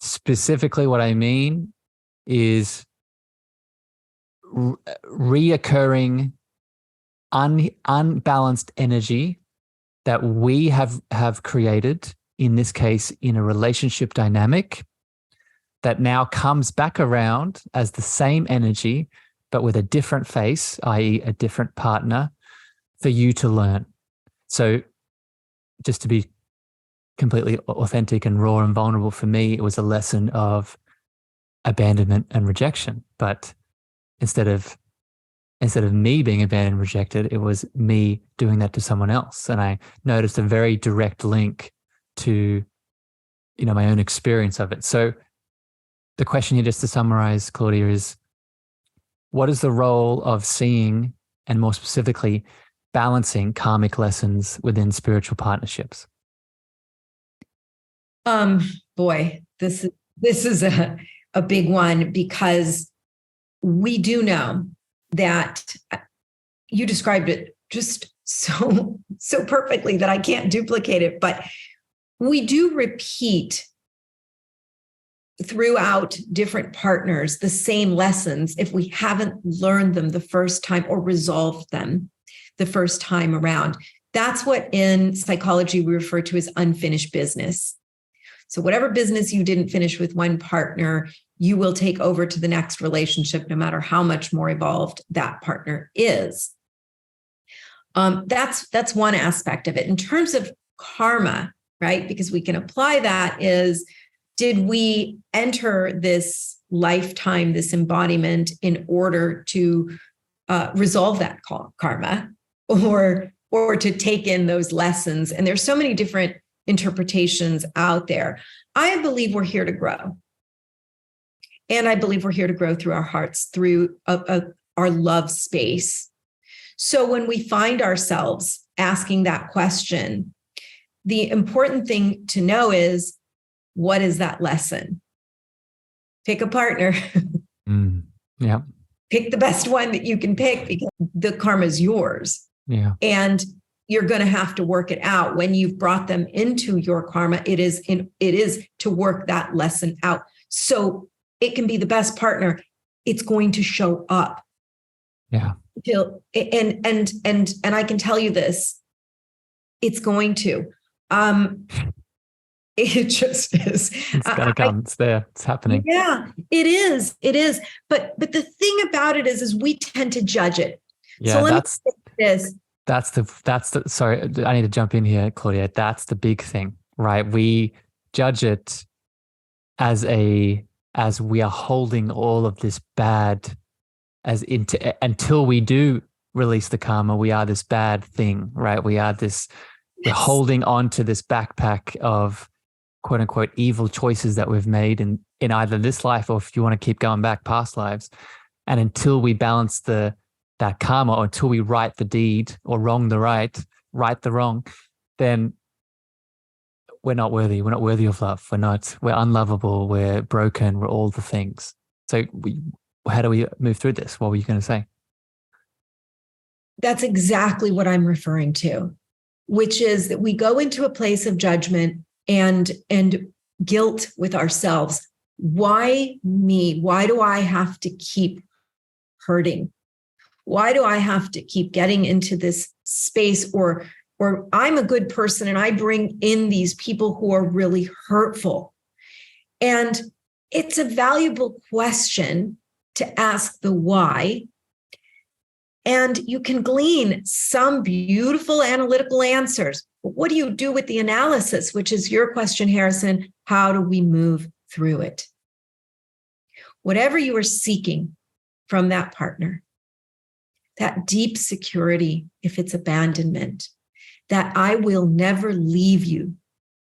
specifically what I mean is reoccurring unbalanced energy that we have created, in this case, in a relationship dynamic, that now comes back around as the same energy, but with a different face, i.e. a different partner, for you to learn. So just to be completely authentic and raw and vulnerable, for me, it was a lesson of abandonment and rejection. But instead of me being abandoned and rejected, it was me doing that to someone else. And I noticed a very direct link to, my own experience of it. So the question here, just to summarize, Claudia, is what is the role of seeing, and more specifically, balancing karmic lessons within spiritual partnerships? Boy, this is a big one, because we do know that you described it just so perfectly that I can't duplicate it, but we do repeat throughout different partners the same lessons if we haven't learned them the first time or resolved them the first time around. That's what in psychology we refer to as unfinished business. So whatever business you didn't finish with one partner, you will take over to the next relationship, no matter how much more evolved that partner is. That's one aspect of it. In terms of karma, right? Because we can apply that is, did we enter this lifetime, this embodiment, in order to resolve that karma, or to take in those lessons? And there's so many different interpretations out there. I believe we're here to grow. And I believe we're here to grow through our hearts, through our love space. So when we find ourselves asking that question, the important thing to know is, what is that lesson? Pick a partner. Yeah. Pick the best one that you can pick, because the karma is yours. Yeah. And you're going to have to work it out. When you've brought them into your karma, it is to work that lesson out. So it can be the best partner. It's going to show up. Yeah. And I can tell you this, it's going to. It just is. It's gonna come. It's there. It's happening. Yeah, it is. It is. But the thing about it is we tend to judge it. Yeah, so let me say this. That's the sorry, I need to jump in here, Claudia. That's the big thing, right? We judge it as we are holding all of this bad until we do release the karma, we are this bad thing, right? We're holding on to this backpack of quote unquote evil choices that we've made in either this life, or if you want to keep going back past lives. And until we balance that karma, or until we right the deed, or wrong the right the wrong, then we're not worthy. We're not worthy of love. We're unlovable. We're broken. We're all the things. So how do we move through this? What were you going to say? That's exactly what I'm referring to, which is that we go into a place of judgment and guilt with ourselves. Why me? Why do I have to keep hurting? Why do I have to keep getting into this space? Or I'm a good person and I bring in these people who are really hurtful. And it's a valuable question to ask the why. And you can glean some beautiful analytical answers. But what do you do with the analysis, which is your question, Harrison? How do we move through it? Whatever you are seeking from that partner, that deep security, if it's abandonment, that I will never leave you.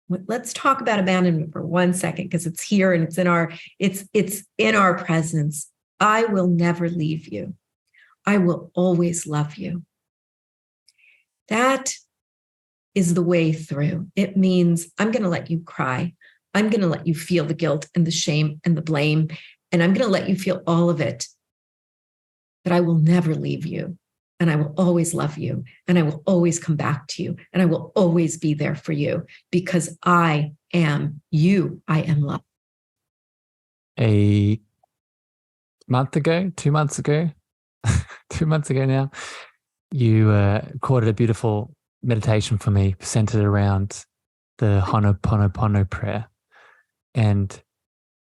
Let's talk about abandonment for 1 second, because it's here and it's in our presence. I will never leave you. I will always love you. That is the way through. It means I'm going to let you cry. I'm going to let you feel the guilt and the shame and the blame, and I'm going to let you feel all of it. But I will never leave you, and I will always love you, and I will always come back to you, and I will always be there for you, because I am you. I am love. A month ago, 2 months ago, 2 months ago now, you recorded a beautiful meditation for me centered around the Ho'oponopono prayer. And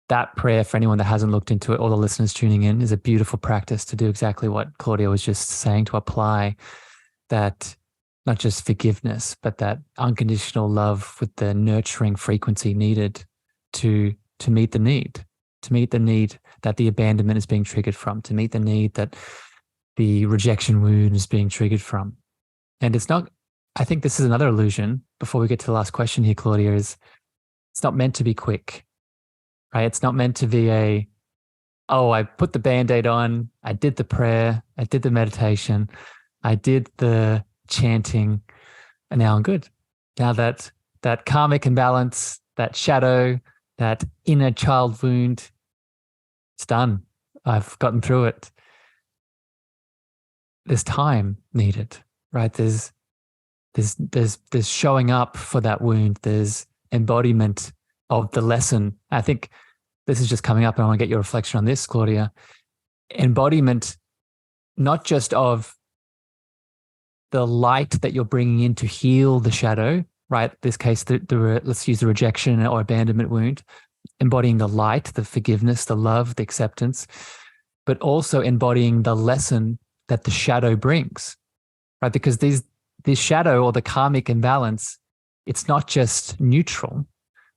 that prayer, for anyone that hasn't looked into it, all the listeners tuning in, is a beautiful practice to do exactly what Claudia was just saying, to apply that, not just forgiveness, but that unconditional love with the nurturing frequency needed to meet the need, that the abandonment is being triggered from, to meet the need that the rejection wound is being triggered from. And it's not, I think this is another illusion before we get to the last question here, Claudia, is it's not meant to be quick, right? It's not meant to be I put the Band-Aid on, I did the prayer, I did the meditation, I did the chanting, and now I'm good. Now that karmic imbalance, that shadow, that inner child wound, it's done. I've gotten through it. There's time needed, right? There's showing up for that wound. There's embodiment of the lesson. I think this is just coming up, and I want to get your reflection on this, Claudia. Embodiment, not just of the light that you're bringing in to heal the shadow, right? In this case, let's use the rejection or abandonment wound, embodying the light, the forgiveness, the love, the acceptance, but also embodying the lesson that the shadow brings, right? Because this shadow, or the karmic imbalance, it's not just neutral,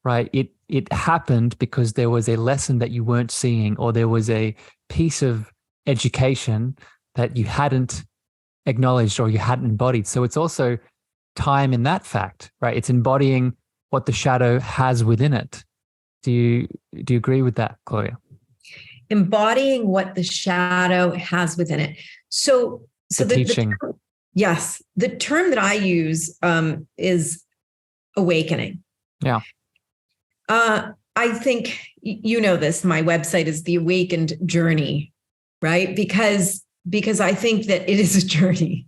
right? It happened because there was a lesson that you weren't seeing, or there was a piece of education that you hadn't acknowledged or you hadn't embodied. So it's also time in that fact, right? It's embodying what the shadow has within it. Do you agree with that, Claudia? embodying what the shadow has within it. So the teaching. Yes. The term that I use is awakening. Yeah. I think, you know this, my website is The Awakened Journey, right? Because I think that it is a journey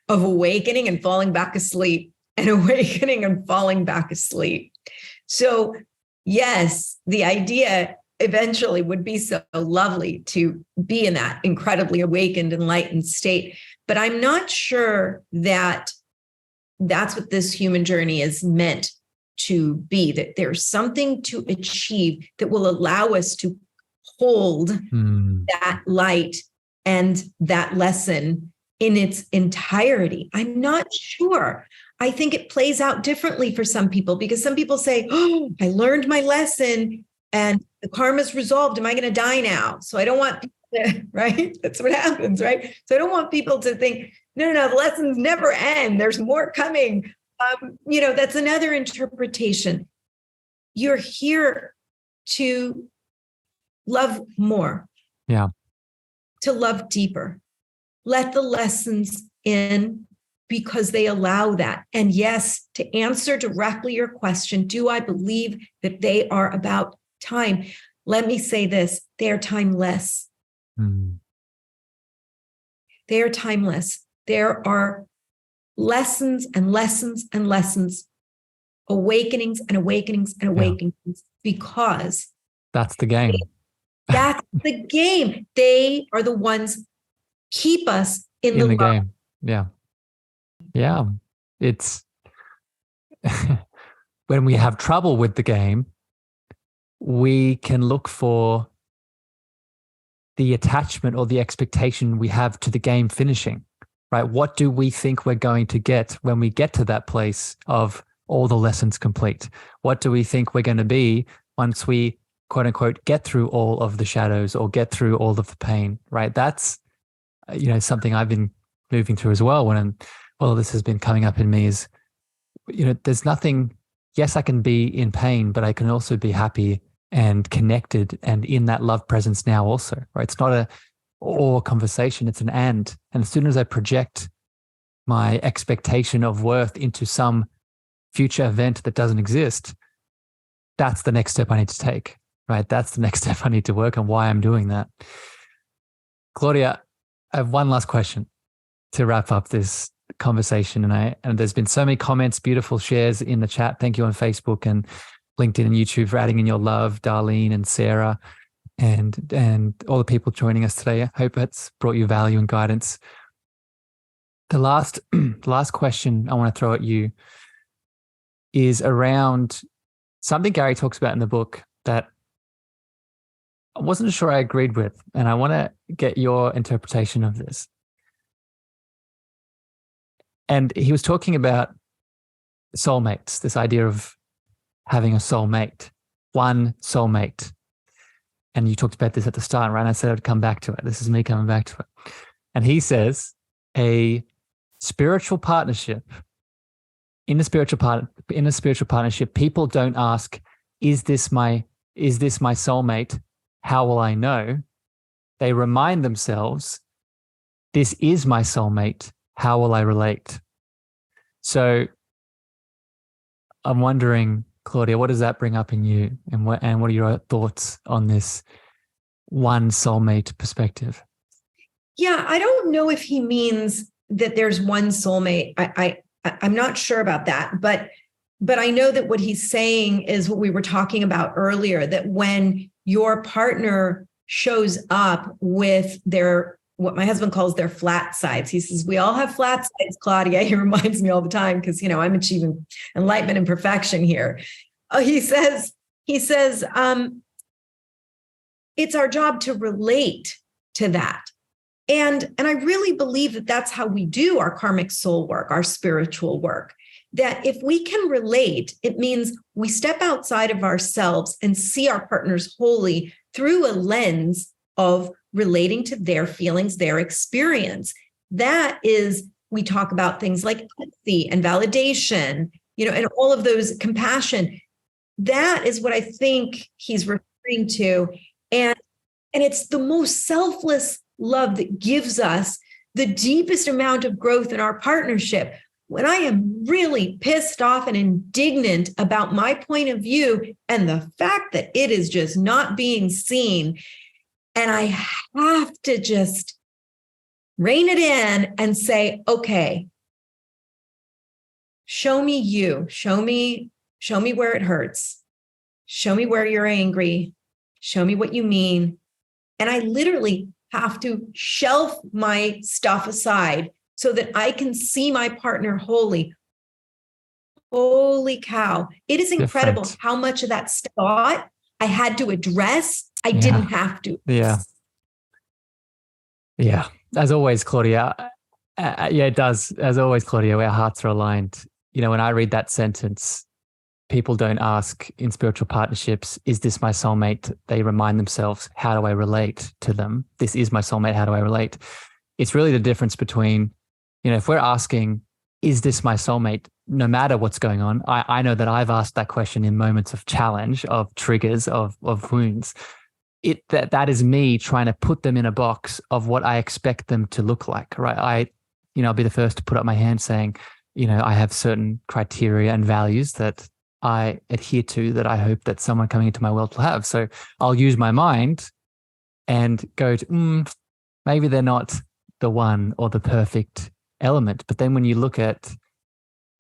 of awakening and falling back asleep and awakening and falling back asleep. So yes, the idea eventually would be so lovely to be in that incredibly awakened, enlightened state. But I'm not sure that that's what this human journey is meant to be, that there's something to achieve that will allow us to hold that light and that lesson in its entirety. I'm not sure. I think it plays out differently for some people, because some people say, oh, I learned my lesson and the karma's resolved. Am I going to die now? So I don't want people to, right? That's what happens, right? So I don't want people to think, no, the lessons never end. There's more coming. That's another interpretation. You're here to love more. Yeah. To love deeper. Let the lessons in, because they allow that. And yes, to answer directly your question, do I believe that they are about time? Let me say this, they are timeless. They are timeless. There are lessons and lessons and lessons, awakenings and awakenings and awakenings, because that's the game. That's the game. They are the ones keep us in the game. Yeah. Yeah. It's when we have trouble with the game, we can look for the attachment or the expectation we have to the game finishing, right? What do we think we're going to get when we get to that place of all the lessons complete? What do we think we're going to be once we, quote unquote, get through all of the shadows or get through all of the pain, right? That's, something I've been moving through as well this has been coming up in me is, there's nothing, yes, I can be in pain, but I can also be happy and connected and in that love presence now also, right? It's not a or conversation, it's an and. And as soon as I project my expectation of worth into some future event that doesn't exist, that's the next step I need to take, right? That's the next step I need to work on why I'm doing that. Claudia, I have one last question to wrap up this conversation. And there's been so many comments, beautiful shares in the chat. Thank you on Facebook and LinkedIn and YouTube for adding in your love, Darlene and Sarah, and all the people joining us today. I hope it's brought you value and guidance. The last question I want to throw at you is around something Gary talks about in the book that I wasn't sure I agreed with, and I want to get your interpretation of this. And he was talking about soulmates, this idea of having a soulmate, one soulmate. And you talked about this at the start, right? And I said I'd come back to it. This is me coming back to it. And he says a spiritual partnership, in a spiritual partnership, people don't ask, is this my soulmate? How will I know? They remind themselves, this is my soulmate. How will I relate? So I'm wondering, Claudia, what does that bring up in you? And what are your thoughts on this one soulmate perspective? Yeah, I don't know if he means that there's one soulmate. I'm not sure about that, but I know that what he's saying is what we were talking about earlier, that when your partner shows up with what my husband calls their flat sides. He says, we all have flat sides, Claudia. He reminds me all the time because, I'm achieving enlightenment and perfection here. He says, it's our job to relate to that. And I really believe that that's how we do our karmic soul work, our spiritual work, that if we can relate, it means we step outside of ourselves and see our partners wholly through a lens of relating to their feelings, their experience. That is, we talk about things like empathy and validation, and all of those, compassion. That is what I think he's referring to. And And it's the most selfless love that gives us the deepest amount of growth in our partnership. When I am really pissed off and indignant about my point of view and the fact that it is just not being seen, and I have to just rein it in and say, okay, show me you, show me where it hurts. Show me where you're angry. Show me what you mean. And I literally have to shelf my stuff aside so that I can see my partner wholly. Holy cow. It is incredible how much of that thought I had to address. I didn't have to. Yeah. Yeah. As always, Claudia. It does. As always, Claudia, our hearts are aligned. You know, when I read that sentence, people don't ask in spiritual partnerships, is this my soulmate? They remind themselves, how do I relate to them? This is my soulmate. How do I relate? It's really the difference between, you know, if we're asking, is this my soulmate? No matter what's going on, I know that I've asked that question in moments of challenge, of triggers, of wounds. That is me trying to put them in a box of what I expect them to look like, right? I'll be the first to put up my hand saying, you know, I have certain criteria and values that I adhere to that I hope that someone coming into my world will have. So I'll use my mind and go to, maybe they're not the one or the perfect element. But then when you look at,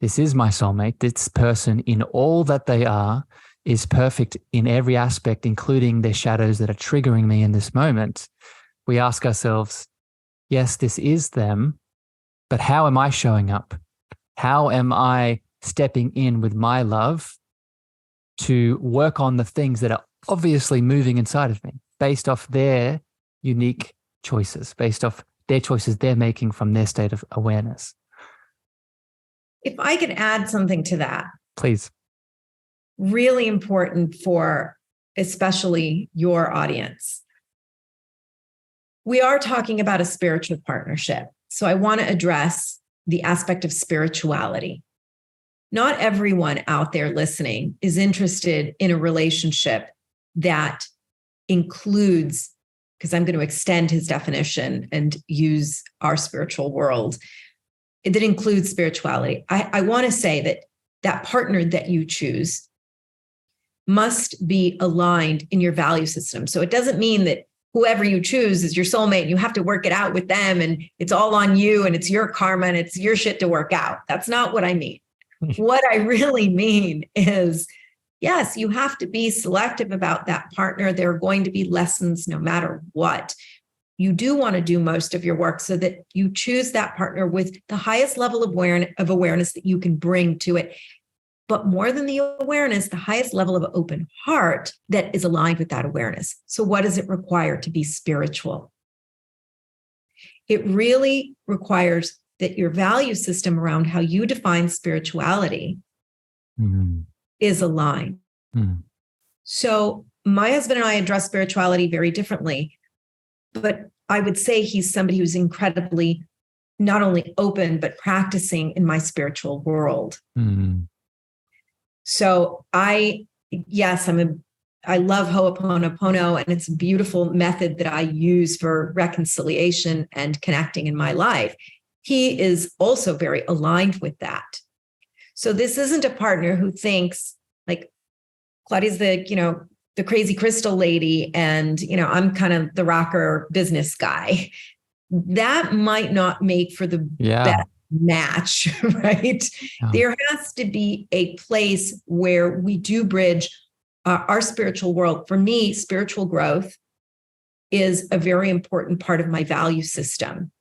this is my soulmate, this person in all that they are is perfect in every aspect, including their shadows that are triggering me in this moment. We ask ourselves, yes, this is them, but how am I showing up? How am I stepping in with my love to work on the things that are obviously moving inside of me based off their unique choices, based off their choices they're making from their state of awareness? If I could add something to that. Please. Really important for especially your audience. We are talking about a spiritual partnership. So I want to address the aspect of spirituality. Not everyone out there listening is interested in a relationship that includes, because I'm going to extend his definition and use our spiritual world, that includes spirituality. I want to say that partner that you choose must be aligned in your value system. So it doesn't mean that whoever you choose is your soulmate and you have to work it out with them and it's all on you and it's your karma and it's your shit to work out. That's not what I mean. What I really mean is, yes, you have to be selective about that partner. There are going to be lessons no matter what. You do want to do most of your work so that you choose that partner with the highest level of awareness that you can bring to it. But more than the awareness, the highest level of open heart that is aligned with that awareness. So what does it require to be spiritual? It really requires that your value system around how you define spirituality is aligned. So my husband and I address spirituality very differently, but I would say he's somebody who's incredibly not only open, but practicing in my spiritual world. So I love Ho'oponopono, and it's a beautiful method that I use for reconciliation and connecting in my life. He is also very aligned with that. So this isn't a partner who thinks like Claudia's the crazy crystal lady and, I'm kind of the rocker business guy. That might not make for the best match, right? Yeah. There has to be a place where we do bridge our spiritual world. For me, spiritual growth is a very important part of my value system.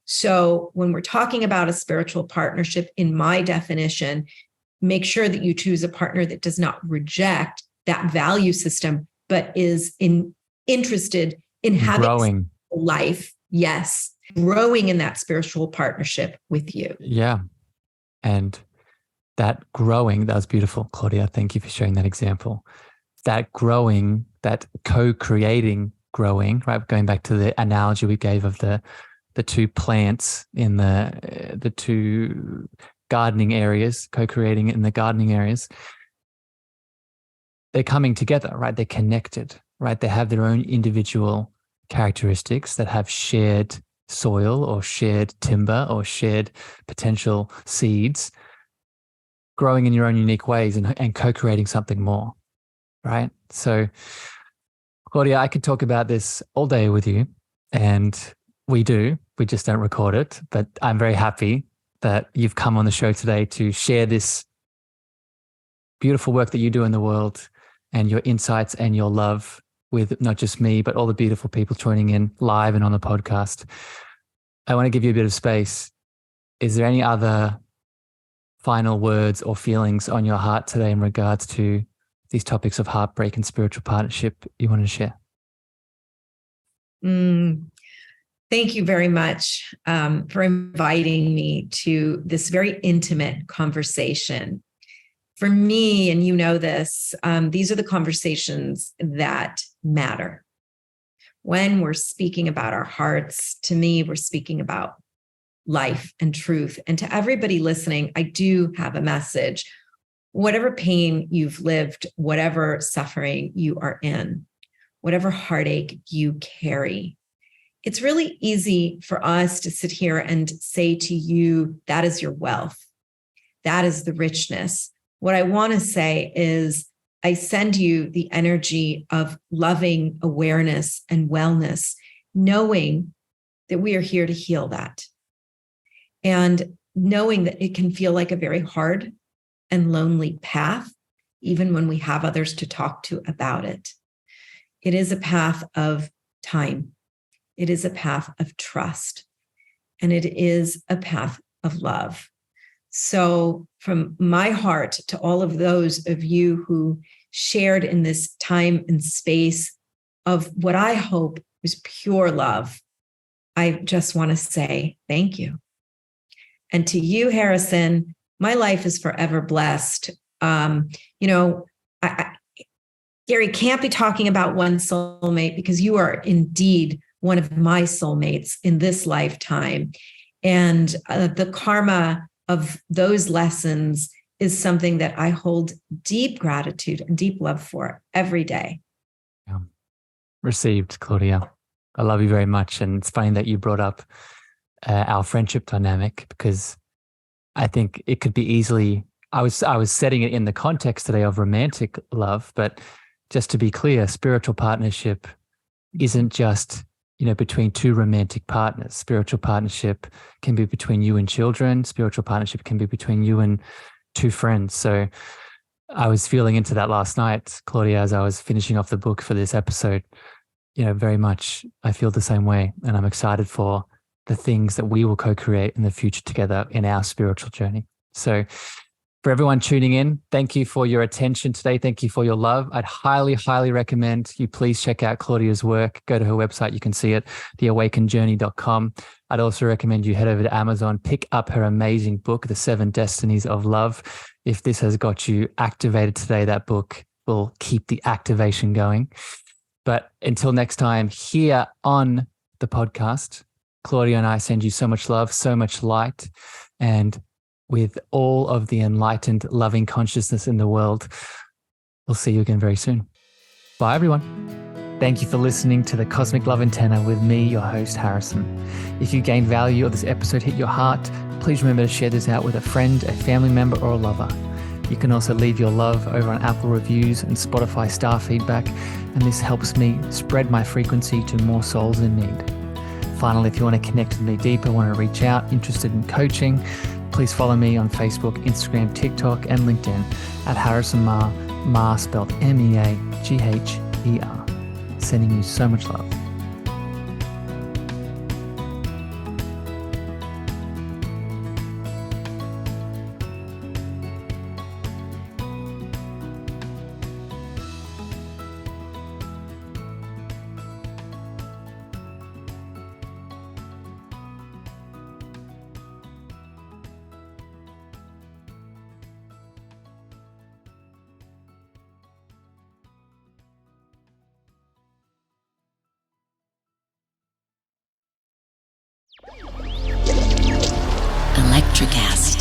So when we're talking about a spiritual partnership, in my definition, make sure that you choose a partner that does not reject that value system, but is interested in having growing life. Yes. Growing in that spiritual partnership with you. Yeah. And that growing, that was beautiful, Claudia. Thank you for sharing that example. That growing, that co-creating growing, right? Going back to the analogy we gave of the two plants in the two gardening areas, co-creating in the gardening areas. They're coming together, right? They're connected. right? They have their own individual characteristics that have shared soil or shared timber or shared potential seeds, growing in your own unique ways and co-creating something more, right? So, Claudia, I could talk about this all day with you, and we just don't record it. But I'm very happy that you've come on the show today to share this beautiful work that you do in the world and your insights and your love with not just me, but all the beautiful people joining in live and on the podcast. I want to give you a bit of space. Is there any other final words or feelings on your heart today in regards to these topics of heartbreak and spiritual partnership you want to share? Thank you very much for inviting me to this very intimate conversation. For me, and you know this, these are the conversations that matter. When we're speaking about our hearts, to me, we're speaking about life and truth. And to everybody listening, I do have a message. Whatever pain you've lived, whatever suffering you are in, whatever heartache you carry, it's really easy for us to sit here and say to you, that is your wealth. That is the richness. What I want to say is I send you the energy of loving awareness and wellness, knowing that we are here to heal that. And knowing that it can feel like a very hard and lonely path, even when we have others to talk to about it. It is a path of time. It is a path of trust. And it is a path of love. So from my heart to all of those of you who shared in this time and space of what I hope was pure love, I just want to say thank you. And to you, Harrison, my life is forever blessed. Gary can't be talking about one soulmate because you are indeed one of my soulmates in this lifetime. And the karma of those lessons is something that I hold deep gratitude and deep love for every day. Yeah. Received, Claudia. I love you very much. And it's funny that you brought up our friendship dynamic, because I think it could be easily, I was setting it in the context today of romantic love, but just to be clear, spiritual partnership isn't just, between two romantic partners. Spiritual partnership can be between you and children. Spiritual partnership can be between you and two friends. So I was feeling into that last night, Claudia, as I was finishing off the book for this episode. Very much I feel the same way, and I'm excited for the things that we will co-create in the future together in our spiritual journey. So for everyone tuning in, thank you for your attention today. Thank you for your love. I'd highly, highly recommend you please check out Claudia's work. Go to her website. You can see it, theawakenedjourney.com. I'd also recommend you head over to Amazon, pick up her amazing book, The 7 Destinies of Love. If this has got you activated today, that book will keep the activation going. But until next time, here on the podcast, Claudia and I send you so much love, so much light, and with all of the enlightened, loving consciousness in the world. We'll see you again very soon. Bye, everyone. Thank you for listening to the Cosmic Love Antenna with me, your host, Harrison. If you gained value or this episode hit your heart, please remember to share this out with a friend, a family member, or a lover. You can also leave your love over on Apple reviews and Spotify star feedback, and this helps me spread my frequency to more souls in need. Finally, if you want to connect with me deeper, want to reach out, interested in coaching, please follow me on Facebook, Instagram, TikTok, and LinkedIn at Harrison Meagher, Meagher spelled M-E-A-G-H-E-R. Sending you so much love. Electric acid.